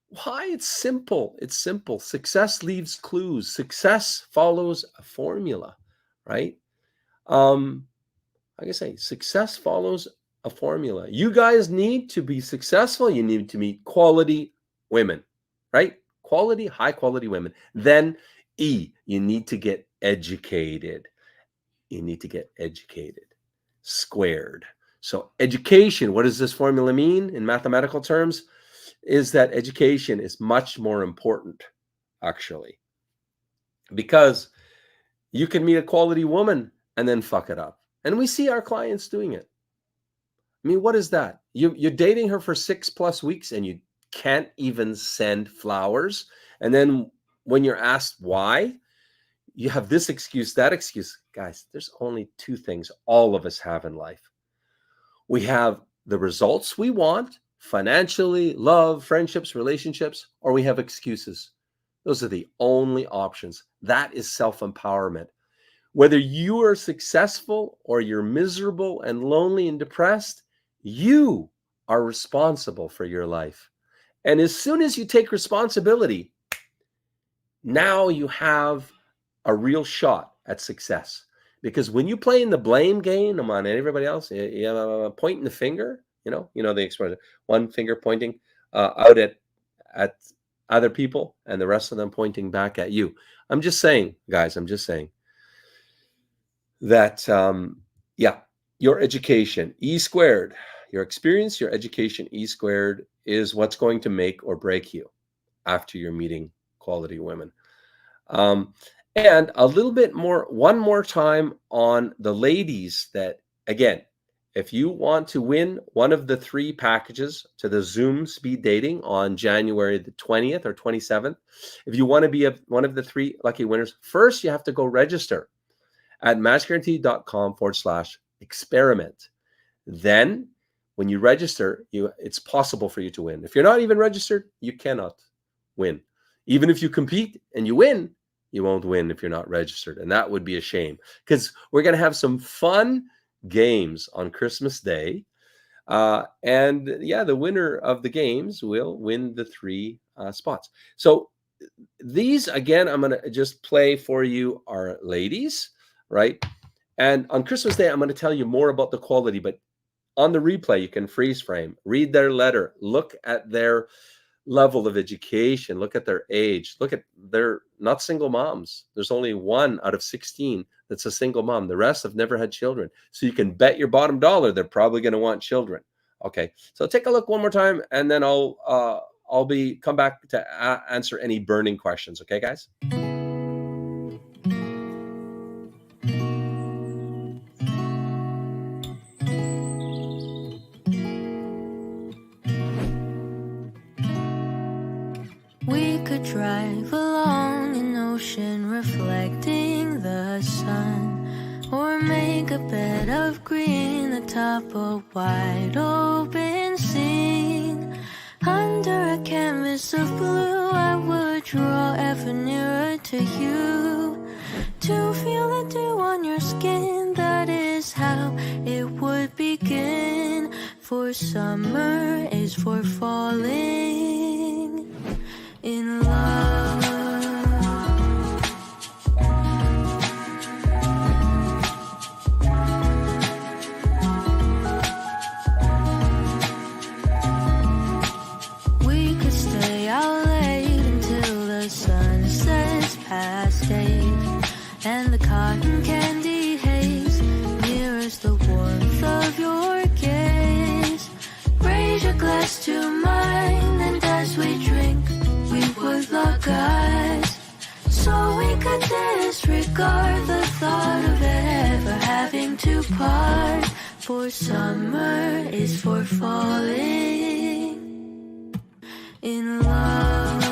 Speaker 1: Why? It's simple. It's simple. Success leaves clues. Success follows a formula, right? Like I say, success follows a formula. You guys need to be successful. You need to meet quality women, right? quality, high quality women. Then E, you need to get educated. You need to get educated. Squared. So education, what does this formula mean in mathematical terms? Is that education is much more important, actually, because you can meet a quality woman and then fuck it up. And we see our clients doing it. I mean, what is that? You're dating her for 6+ weeks and you can't even send flowers. And then when you're asked why, you have this excuse, that excuse. Guys, there's only two things all of us have in life. We have the results we want, financially, love, friendships, relationships, or we have excuses. Those are the only options. That is self-empowerment. Whether you are successful or you're miserable and lonely and depressed, you are responsible for your life. And as soon as you take responsibility, now you have a real shot at success. Because when you play in the blame game on everybody else, you pointing the finger, you know the expression, one finger pointing out at other people and the rest of them pointing back at you. I'm just saying, guys, that, your education, E squared, your experience, your education, E squared, is what's going to make or break you after you're meeting quality women. And a little bit more, one more time on the ladies that, again, if you want to win one of the 3 packages to the Zoom speed dating on January the 20th or 27th, if you want to be one of the 3 lucky winners, first you have to go register at matchguaranty.com/experiment. Then when you register, it's possible for you to win. If you're not even registered, you cannot win. Even if you compete and you win, you won't win if you're not registered. And that would be a shame, because we're going to have some fun games on Christmas Day. And the winner of the games will win the 3 spots. So these, again, I'm going to just play for you, are ladies, right? And on Christmas Day, I'm going to tell you more about the quality, but on the replay, you can freeze frame, read their letter, look at their level of education, look at their age, look at, they're not single moms. There's only 1 out of 16 that's a single mom. The rest have never had children. So you can bet your bottom dollar they're probably going to want children. Okay, so take a look one more time, and then I'll come back to answer any burning questions. Okay, guys?
Speaker 3: We could drive along an ocean reflecting the sun, or make a bed of green atop a wide open scene. Under a canvas of blue, I would draw ever nearer to you, to feel the dew on your skin. That is how it would begin. For summer is for falling in love. We could stay out late until the sun sets past 8, and the cotton candy haze mirrors the warmth of your gaze. Raise your glass to mine, and as we drink, we would lock eyes, so we could disregard the thought of ever having to part. For summer is for falling in love.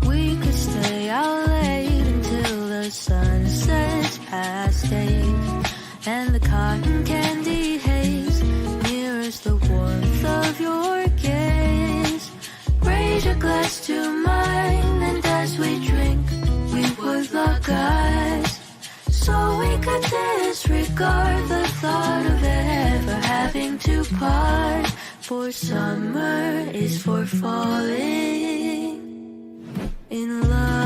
Speaker 3: We could stay out late until the sun sets past 8, and the cotton candy haze mirrors the warmth of your gaze. Raise your glass to mine, and as we drink, we would lock eyes, so we could disregard the thought of ever having to part. For summer is for falling in love.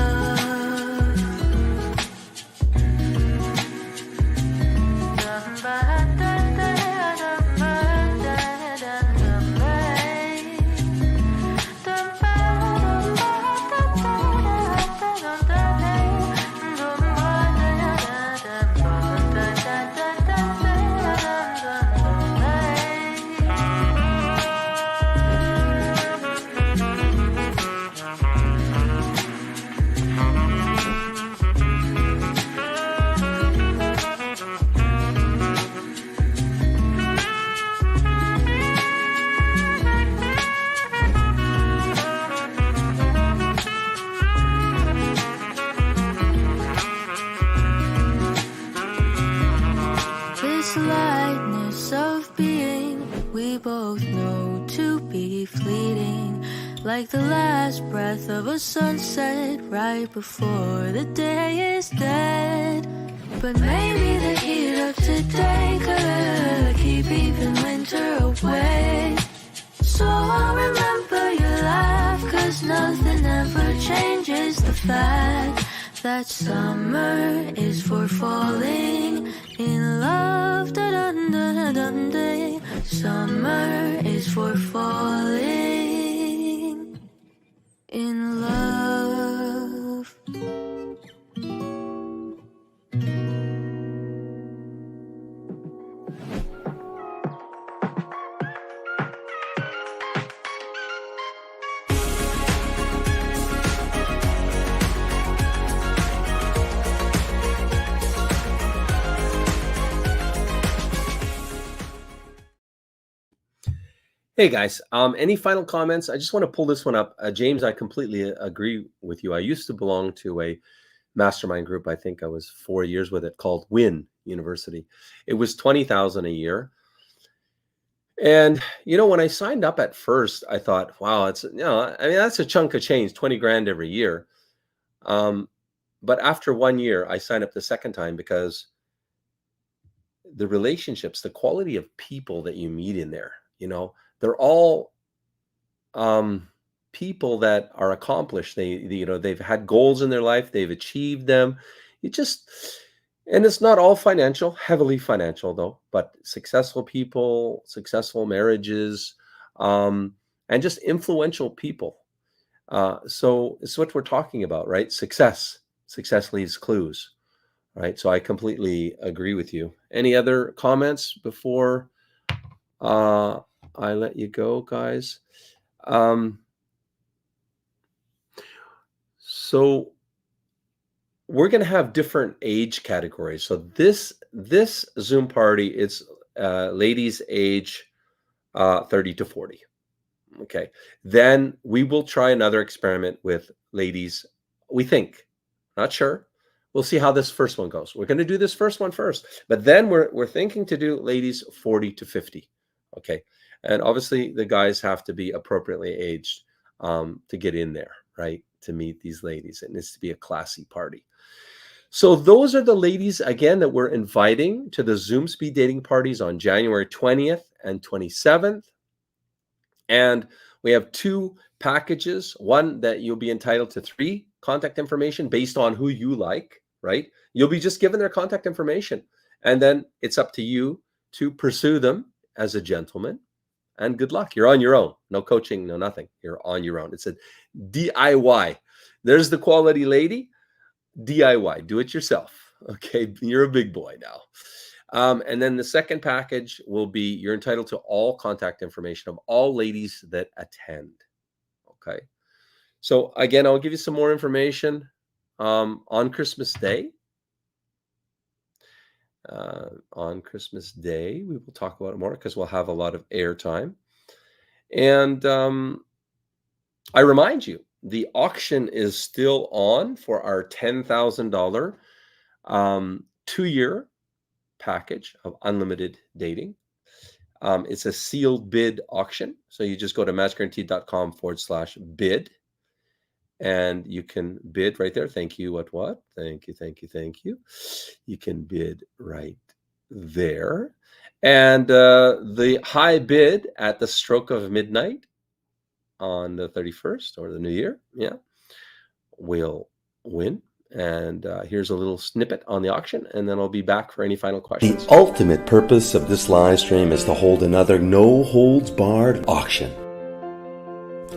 Speaker 3: both know to be fleeting, like the last breath of a sunset right before the day is dead. But maybe the heat of today could keep even winter away. So I'll remember your laugh, 'cause nothing ever changes the fact that summer is for falling in love. Da-dun-dun-dun-dun. Summer is for falling in love.
Speaker 1: Hey guys, any final comments? I just want to pull this one up. James, I completely agree with you. I used to belong to a mastermind group. I think I was 4 years with it, called WIN University. It was $20,000 a year. And, you know, when I signed up at first, I thought, wow, I mean, that's a chunk of change, 20 grand every year. But after 1 year, I signed up the second time because the relationships, the quality of people that you meet in there, you know, they're all people that are accomplished. They've had goals in their life. They've achieved them. And it's not all financial, heavily financial though, but successful people, successful marriages, and just influential people. So it's what we're talking about, right? Success leaves clues, right? So I completely agree with you. Any other comments before I let you go, guys? So we're going to have different age categories. So this Zoom party, it's ladies age 30 to 40. Okay. Then we will try another experiment with ladies. We think, not sure. We'll see how this first one goes. We're going to do this first one first, but then we're thinking to do ladies 40 to 50. Okay. And obviously the guys have to be appropriately aged to get in there, right? To meet these ladies. It needs to be a classy party. So those are the ladies, again, that we're inviting to the Zoom speed dating parties on January 20th and 27th. And we have 2 packages. One that you'll be entitled to 3 contact information based on who you like, right? You'll be just given their contact information. And then it's up to you to pursue them as a gentleman. And good luck. You're on your own. No coaching, no nothing. You're on your own. It's a DIY. There's the quality lady. DIY. Do it yourself. Okay. You're a big boy now. And then the second package will be, you're entitled to all contact information of all ladies that attend. Okay. So again, I'll give you some more information on Christmas Day. On Christmas Day, we will talk about it more because we'll have a lot of airtime. And I remind you, the auction is still on for our $10,000 2-year package of unlimited dating. It's a sealed bid auction. So you just go to matchguaranty.com/bid. And you can bid right there. Thank you. What? Thank you. You can bid right there. And the high bid at the stroke of midnight on the 31st or the new year, will win. And here's a little snippet on the auction, and then I'll be back for any final questions.
Speaker 10: The ultimate purpose of this live stream is to hold another no-holds-barred auction.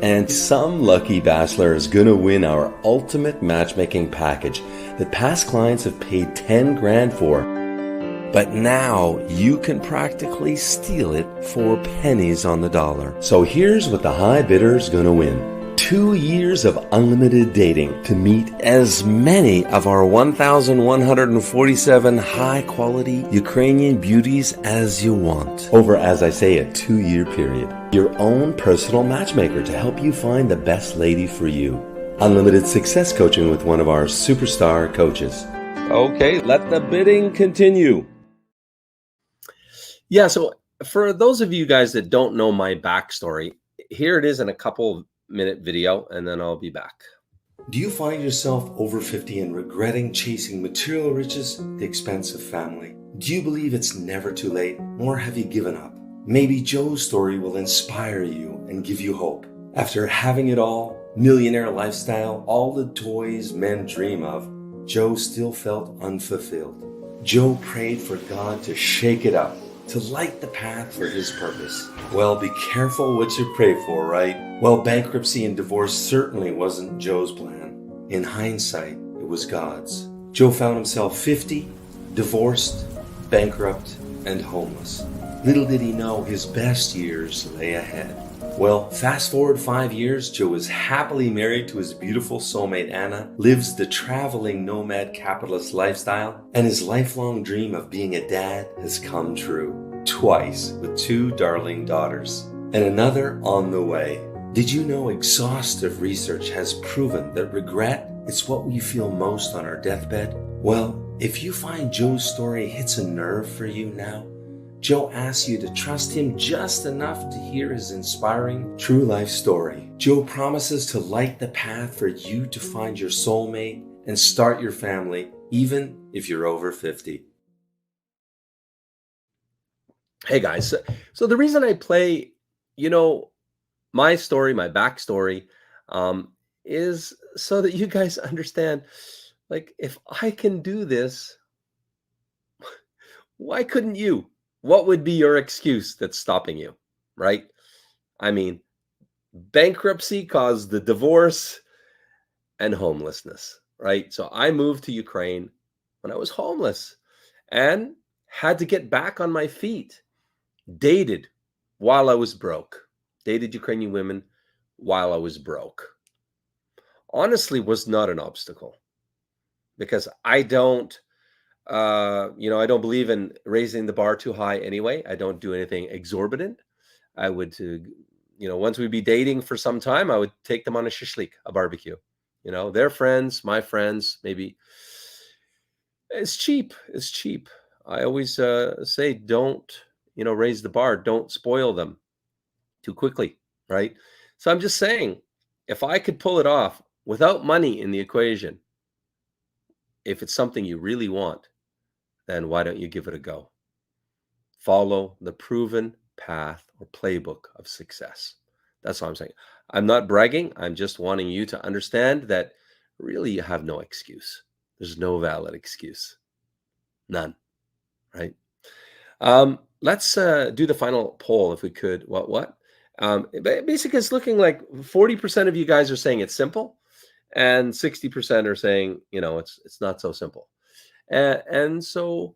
Speaker 10: And some lucky bachelor is going to win our ultimate matchmaking package that past clients have paid 10 grand for. But now you can practically steal it for pennies on the dollar. So here's what the high bidder is going to win. 2 years of unlimited dating to meet as many of our 1,147 high-quality Ukrainian beauties as you want. Over, as I say, a 2-year period. Your own personal matchmaker to help you find the best lady for you. Unlimited success coaching with one of our superstar coaches.
Speaker 1: Okay, let the bidding continue. Yeah, so for those of you guys that don't know my backstory, here it is in a couple minute video, and then I'll be back.
Speaker 10: Do you find yourself over 50 and regretting chasing material riches at the expense of family? Do you believe it's never too late, or have you given up? Maybe Joe's story will inspire you and give you hope. After having it all, millionaire lifestyle, all the toys men dream of, Joe still felt unfulfilled. Joe prayed for God to shake it up, to light the path for his purpose. Well, be careful what you pray for, right? Well, bankruptcy and divorce certainly wasn't Joe's plan. In hindsight, it was God's. Joe found himself 50, divorced, bankrupt, and homeless. Little did he know his best years lay ahead. Well, fast forward 5 years, Joe is happily married to his beautiful soulmate Anna, lives the traveling nomad capitalist lifestyle, and his lifelong dream of being a dad has come true. Twice, with 2 darling daughters, and another on the way. Did you know exhaustive research has proven that regret is what we feel most on our deathbed? Well, if you find Joe's story hits a nerve for you now, Joe asks you to trust him just enough to hear his inspiring true life story. Joe promises to light the path for you to find your soulmate and start your family, even if you're over 50.
Speaker 1: Hey guys, so the reason I play, my story, my backstory, is so that you guys understand, like, if I can do this, why couldn't you? What would be your excuse that's stopping you, right? I mean, bankruptcy caused the divorce and homelessness, right? So I moved to Ukraine when I was homeless and had to get back on my feet. Dated while I was broke. Dated Ukrainian women while I was broke. Honestly, was not an obstacle because I don't believe in raising the bar too high anyway. I don't do anything exorbitant. I would, once we'd be dating for some time, I would take them on a shishlik, a barbecue. Their friends, my friends, maybe. It's cheap. It's cheap. I always say, don't, raise the bar. Don't spoil them too quickly, right? So I'm just saying, if I could pull it off without money in the equation, if it's something you really want, then why don't you give it a go? Follow the proven path or playbook of success. That's all I'm saying. I'm not bragging. I'm just wanting you to understand that really you have no excuse. There's no valid excuse. None. Right? Let's do the final poll if we could. What? Basically, it's looking like 40% of you guys are saying it's simple, and 60% are saying, it's not so simple. And so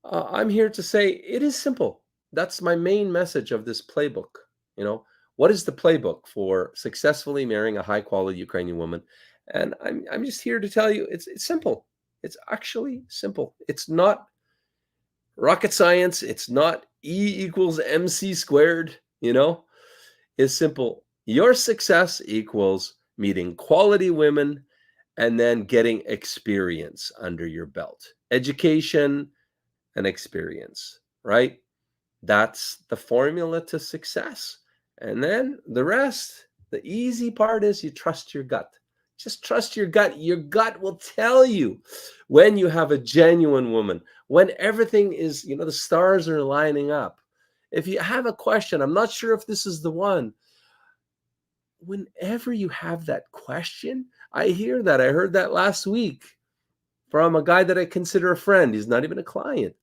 Speaker 1: I'm here to say it is simple. That's my main message of this playbook. What is the playbook for successfully marrying a high quality Ukrainian woman? And I'm just here to tell you it's simple. It's actually simple. It's not rocket science. It's not E equals MC squared. It's simple. Your success equals meeting quality women and then getting experience under your belt. Education and experience, right? That's the formula to success. And then the rest, the easy part is you trust your gut. Just trust your gut. Your gut will tell you when you have a genuine woman, when everything is, the stars are lining up. If you have a question, I'm not sure if this is the one. Whenever you have that question, I hear that. I heard that last week from a guy that I consider a friend. He's not even a client.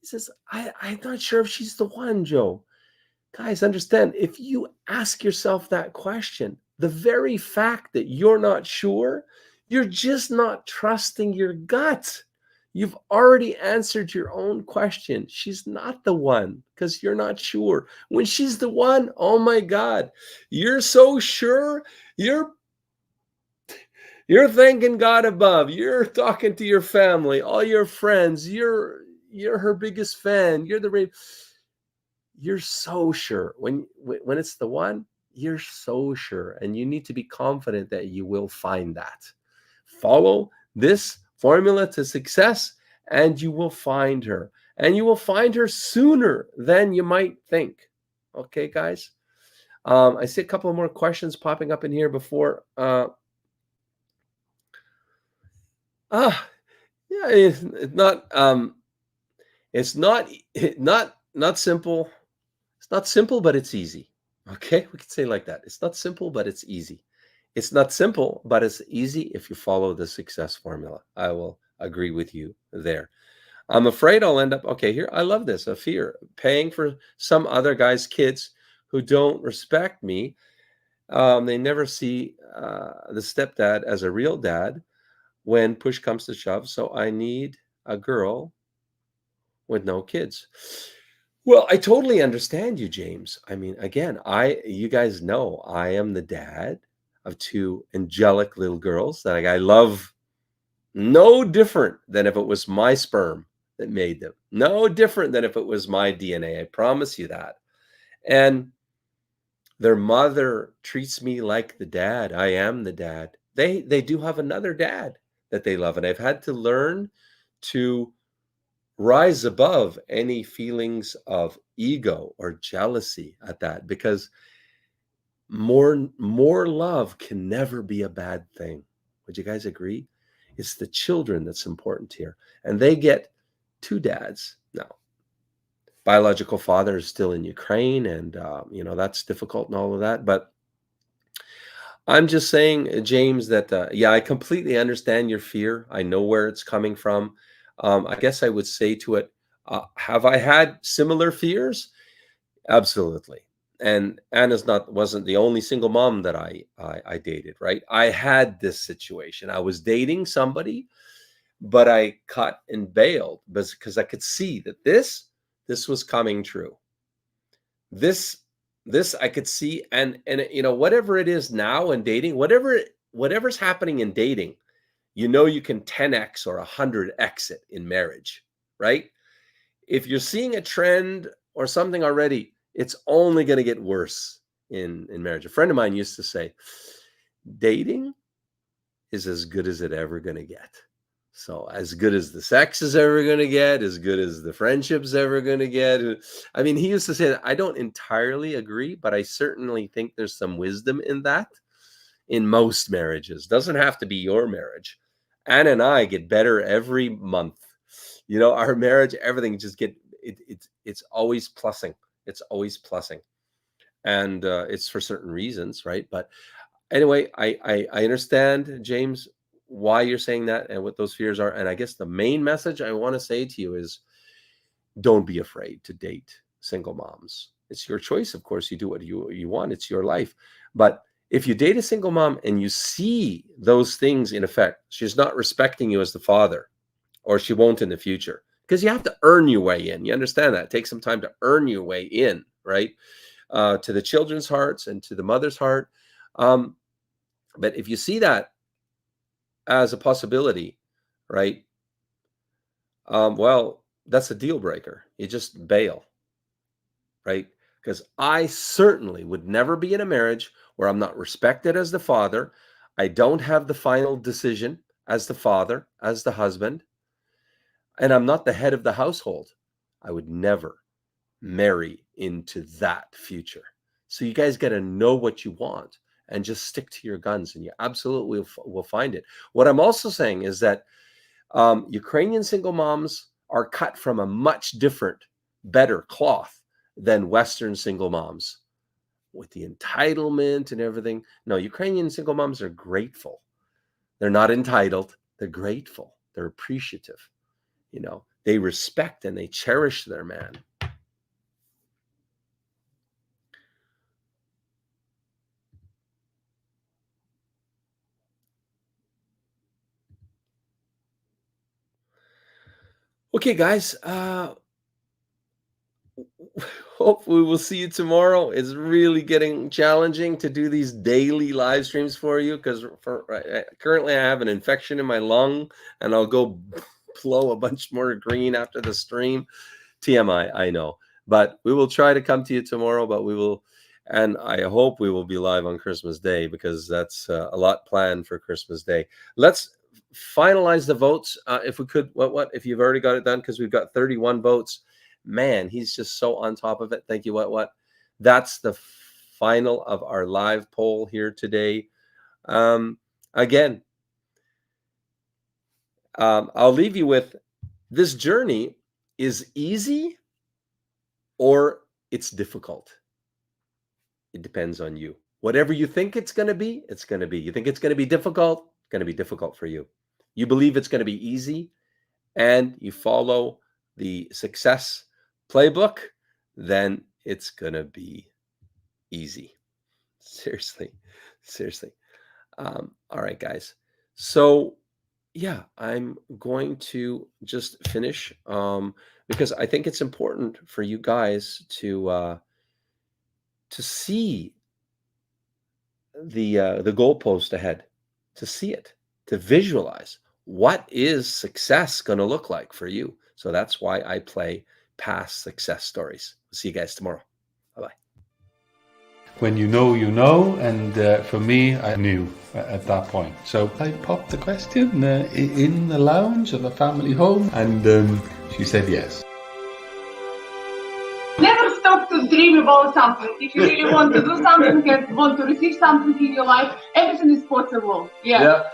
Speaker 1: He says, I'm not sure if she's the one, Joe. Guys, understand, if you ask yourself that question, the very fact that you're not sure, you're just not trusting your gut. You've already answered your own question. She's not the one because you're not sure. When she's the one, oh my God, you're so sure. You're thanking God above. You're talking to your family, all your friends. You're her biggest fan. You're so sure. When it's the one, you're so sure. And you need to be confident that you will find that. Follow this formula to success and you will find her. and you will find her sooner than you might think. Okay, guys. I see a couple more questions popping up in here before. Yeah, it's not simple. It's not simple, but it's easy. Okay, we could say it like that. It's not simple, but it's easy. It's not simple, but it's easy if you follow the success formula. I will agree with you there. I'm afraid I'll end up, okay, here, I love this, a fear, paying for some other guy's kids who don't respect me. They never see the stepdad as a real dad when push comes to shove. So I need a girl with no kids. Well, I totally understand you, James. I mean, again, you guys know I am the dad of two angelic little girls that I love no different than if it was my sperm that made them. No different than if it was my DNA. I promise you that. And their mother treats me like the dad. I am the dad. They do have another dad that they love. And I've had to learn to rise above any feelings of ego or jealousy at that, because more love can never be a bad thing. Would you guys agree? It's the children that's important here. And they get two dads. Now, biological father is still in Ukraine, and that's difficult and all of that. But I'm just saying, James, that yeah, I completely understand your fear. I know where it's coming from. I guess I would say to it, have I had similar fears? Absolutely. And Anna's wasn't the only single mom that I dated, right? I had this situation. I was dating somebody, but I cut and bailed because I could see that this was coming true. This I could see, and whatever it is now in dating, whatever's happening in dating, you can 10x or 100x it in marriage, right? If you're seeing a trend or something already, it's only going to get worse in marriage. A friend of mine used to say, dating is as good as it ever going to get. So as good as the sex is ever going to get, as good as the friendship's ever going to get. I mean, he used to say that. I don't entirely agree, but I certainly think there's some wisdom in that. In most marriages, doesn't have to be your marriage. Anna and I get better every month. Our marriage, everything just it's always plussing. It's always plussing, and it's for certain reasons, right? But anyway, I understand, James, why you're saying that and what those fears are. And I guess the main message I want to say to you is, don't be afraid to date single moms. It's your choice, of course. You do what you want. It's your life. But if you date a single mom and you see those things in effect, she's not respecting you as the father, or she won't in the future, because you have to earn your way in. You understand that? It takes some time to earn your way in, right? To the children's hearts and to the mother's heart. But if you see that as a possibility, right? Well, that's a deal breaker. You just bail, right? Because I certainly would never be in a marriage where I'm not respected as the father. I don't have the final decision as the father, as the husband, and I'm not the head of the household. I would never marry into that future. So you guys got to know what you want and just stick to your guns, and you absolutely will find it. What I'm also saying is that Ukrainian single moms are cut from a much different, better cloth than Western single moms with the entitlement and everything. No, Ukrainian single moms are grateful. They're not entitled. They're grateful. They're appreciative. They respect and they cherish their man. Okay, guys. Hopefully we'll see you tomorrow. It's really getting challenging to do these daily live streams for you because currently I have an infection in my lung, and I'll go blow a bunch more green after the stream. TMI, I know. But we will try to come to you tomorrow, but we will, and I hope we will be live on Christmas Day, because that's a lot planned for Christmas Day. Let's finalize the votes. If we could, if you've already got it done, because we've got 31 votes. Man, he's just so on top of it. Thank you. That's the final of our live poll here today. Again, I'll leave you with this journey is easy or it's difficult. It depends on you. Whatever you think it's going to be, it's going to be. You think it's going to be difficult, it's going to be difficult for you. You believe it's going to be easy and you follow the success playbook, then it's going to be easy. Seriously. All right, guys. So yeah, I'm going to just finish because I think it's important for you guys to see the goalpost ahead, to see it, to visualize what is success going to look like for you. So that's why I play past success stories. See you guys tomorrow. Bye-bye.
Speaker 11: When you know, and for me, I knew at that point. So I popped the question in the lounge of a family home, and she said yes.
Speaker 12: Never stop to dream about something. If you really want to do something and want to receive something in your life, everything is possible. Yeah.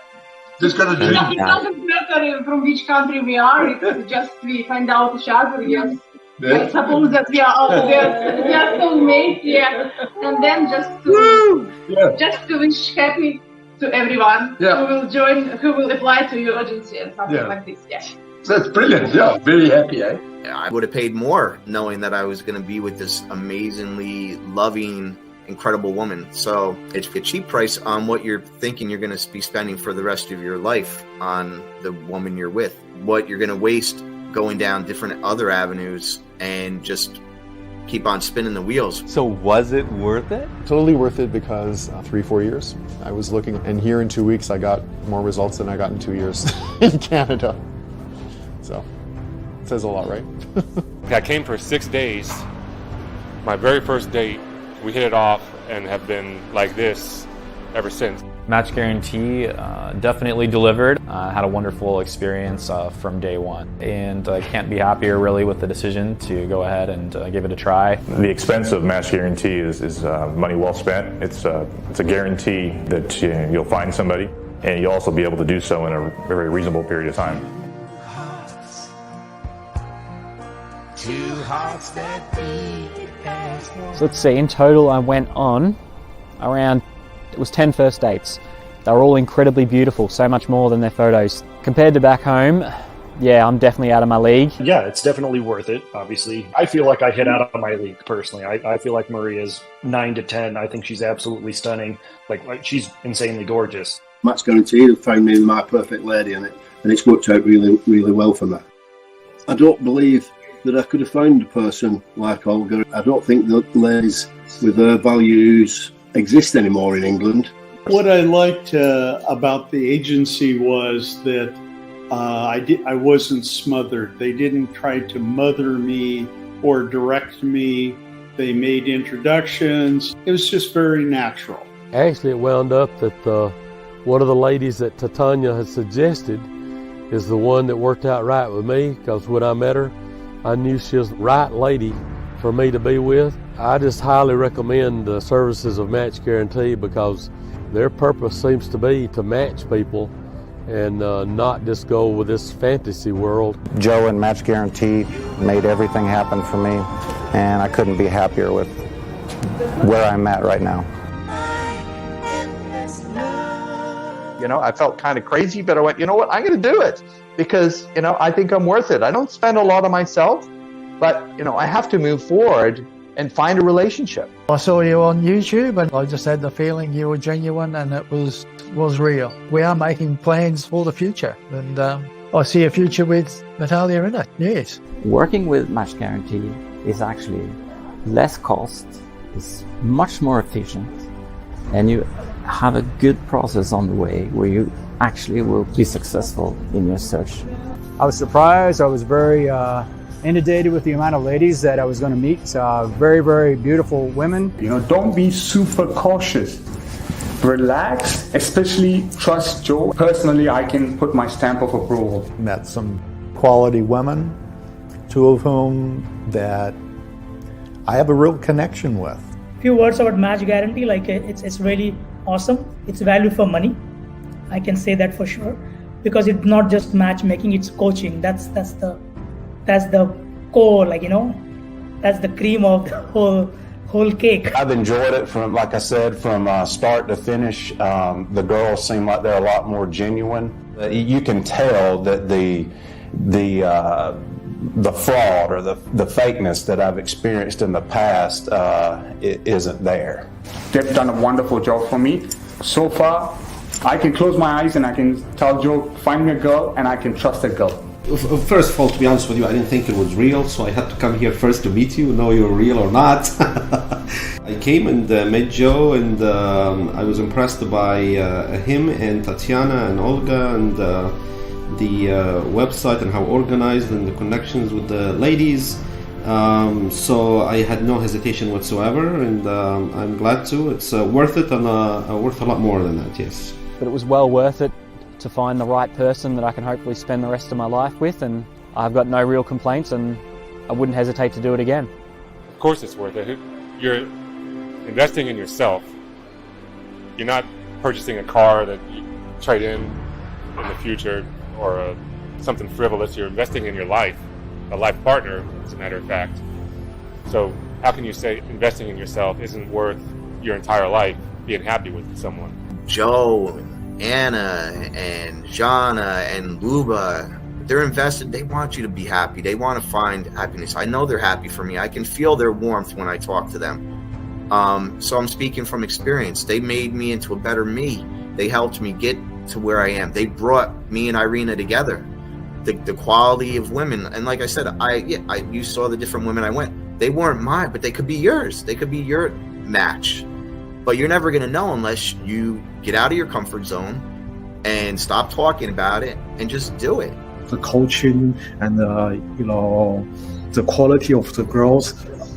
Speaker 11: Just gotta dream.
Speaker 12: It doesn't matter from which country we are. It's just we find out each other. Yes. I suppose that we are out there. We are soulmates. Yeah. And then just to wish happy to everyone who will join, who will apply to your agency and something like this. Yeah.
Speaker 11: That's brilliant. Yeah. Very happy, eh?
Speaker 13: I would have paid more knowing that I was going to be with this amazingly loving, incredible woman. So it's a cheap price on what you're thinking you're going to be spending for the rest of your life on the woman you're with. What you're going to waste going down different other avenues and just keep on spinning the wheels.
Speaker 14: So was it worth it?
Speaker 15: Totally worth it because 3-4 years I was looking, and here in 2 weeks I got more results than I got in 2 years in Canada. So it says a lot, right?
Speaker 16: I came for 6 days. My very first date, we hit it off and have been like this ever since.
Speaker 17: Match Guarantee definitely delivered. I had a wonderful experience from day one, and I can't be happier really with the decision to go ahead and give it a try.
Speaker 18: The expense of Match Guarantee is money well spent. It's a guarantee that you'll find somebody, and you'll also be able to do so in a very reasonable period of time.
Speaker 19: So let's see, in total I went on around, it was 10 first dates. They were all incredibly beautiful, so much more than their photos. Compared to back home, yeah, I'm definitely out of my league.
Speaker 20: Yeah, it's definitely worth it, obviously. I feel like I hit out of my league, personally. I feel like Maria's 9 to 10. I think she's absolutely stunning. Like she's insanely gorgeous.
Speaker 21: Match Guarantee have found me my perfect lady, and it's worked out really, really well for me. I don't believe that I could have found a person like Olga. I don't think that ladies with her values exist anymore in England.
Speaker 22: What I liked about the agency was that I wasn't smothered. They didn't try to mother me or direct me. They made introductions. It was just very natural.
Speaker 23: Actually, it wound up that one of the ladies that Titania had suggested is the one that worked out right with me, because when I met her, I knew she was the right lady for me to be with. I just highly recommend the services of Match Guarantee because their purpose seems to be to match people and not just go with this fantasy world.
Speaker 24: Joe and Match Guarantee made everything happen for me, and I couldn't be happier with where I'm at right now.
Speaker 25: You know, I felt kind of crazy, but I went, you know what, I'm going to do it because, you know, I think I'm worth it. I don't spend a lot on myself, but, you know, I have to move forward and find a relationship.
Speaker 26: I saw you on YouTube and I just had the feeling you were genuine and it was real. We are making plans for the future, and I see a future with Natalia in it, yes.
Speaker 27: Working with Match Guarantee is actually less cost, is much more efficient, and you have a good process on the way where you actually will be successful in your search.
Speaker 28: I was surprised. I was very inundated with the amount of ladies that I was going to meet. Very, very beautiful women.
Speaker 29: You know, don't be super cautious.
Speaker 2: relax, especially trust Joe. Personally, I can put my stamp of approval.
Speaker 4: Met some quality women, two of whom that I have a real connection with.
Speaker 5: Few words about Match Guarantee, like it's really awesome. It's value for money. I can say that for sure, because it's not just matchmaking, it's coaching. That's the core, like, you know, that's the cream of the whole cake.
Speaker 6: I've enjoyed it from, like I said, from start to finish. The girls seem like they're a lot more genuine. You can tell that the fraud or the fakeness that I've experienced in the past it isn't there.
Speaker 2: They've done a wonderful job for me. So far, I can close my eyes and I can tell Joe, find me a girl, and I can trust that girl.
Speaker 7: First of all, to be honest with you, I didn't think it was real, so I had to come here first to meet you, know you're real or not. I came and met Joe, and I was impressed by him and Tatiana and Olga and the website and how organized and the connections with the ladies. So I had no hesitation whatsoever, and I'm glad to. It's worth it, and worth a lot more than that, yes.
Speaker 19: But it was well worth it to find the right person that I can hopefully spend the rest of my life with, and I've got no real complaints, and I wouldn't hesitate to do it again.
Speaker 16: Of course it's worth it. You're investing in yourself. You're not purchasing a car that you trade in the future or something frivolous. You're investing in your life, a life partner, as a matter of fact. So how can you say investing in yourself isn't worth your entire life being happy with someone?
Speaker 13: Joe, Anna, and Jana, and Luba, they're invested. They want you to be happy. They want to find happiness. I know they're happy for me. I can feel their warmth when I talk to them. So I'm speaking from experience. They made me into a better me. They helped me get to where I am. They brought me and Irina together. The quality of women, and like I said, you saw the different women I went. They weren't mine, but they could be yours. They could be your match. But you're never going to know unless you get out of your comfort zone and stop talking about it and just do it.
Speaker 8: The coaching and the quality of the girls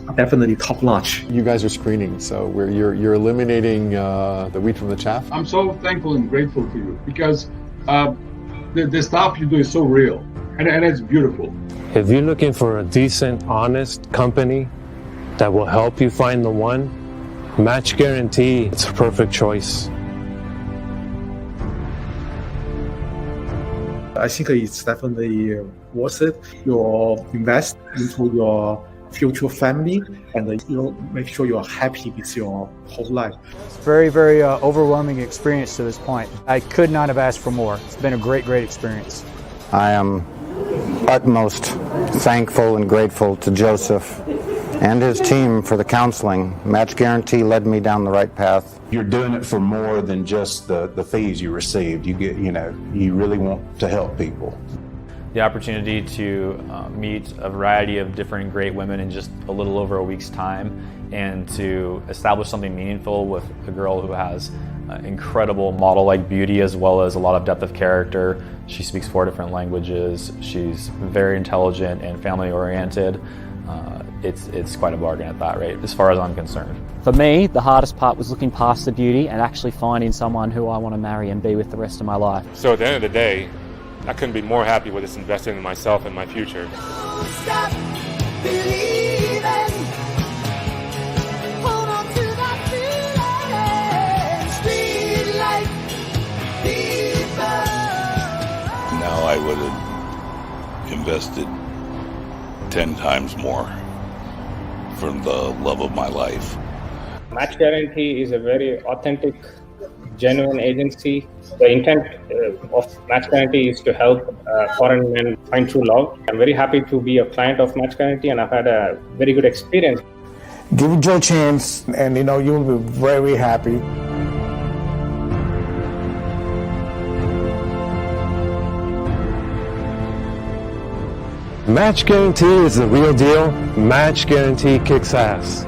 Speaker 8: are definitely top notch.
Speaker 15: You guys are screening, so you're eliminating the wheat from the chaff.
Speaker 2: I'm so thankful and grateful for you because the stuff you do is so real and it's beautiful.
Speaker 23: If you're looking for a decent, honest company that will help you find the one, Match Guarantee, it's a perfect choice.
Speaker 8: I think it's definitely worth it. You invest into your future family and you make sure you're happy with your whole life.
Speaker 28: It's very, very overwhelming experience to this point. I could not have asked for more. It's been a great, great experience.
Speaker 24: I am utmost thankful and grateful to Joseph and his team for the counseling. Match Guarantee led me down the right path.
Speaker 6: You're doing it for more than just the fees you received. You really want to help people.
Speaker 17: The opportunity to meet a variety of different great women in just a little over a week's time, and to establish something meaningful with a girl who has incredible model-like beauty as well as a lot of depth of character. She speaks 4 different languages. She's very intelligent and family-oriented. It's quite a bargain at that rate, as far as I'm concerned.
Speaker 19: For me, the hardest part was looking past the beauty and actually finding someone who I want to marry and be with the rest of my life.
Speaker 16: So at the end of the day, I couldn't be more happy with this investing in myself and my future.
Speaker 3: Stop believing. Hold on to that feeling. Street life, people.
Speaker 9: Now I would have invested 10 times more for the love of my life.
Speaker 2: Match Guarantee is a very authentic, genuine agency. The intent of Match Guarantee is to help foreign men find true love. I'm very happy to be a client of Match Guarantee, and I've had a very good experience.
Speaker 8: Give Joe a chance, and you'll be very happy.
Speaker 23: Match Guarantee is the real deal. Match Guarantee kicks ass.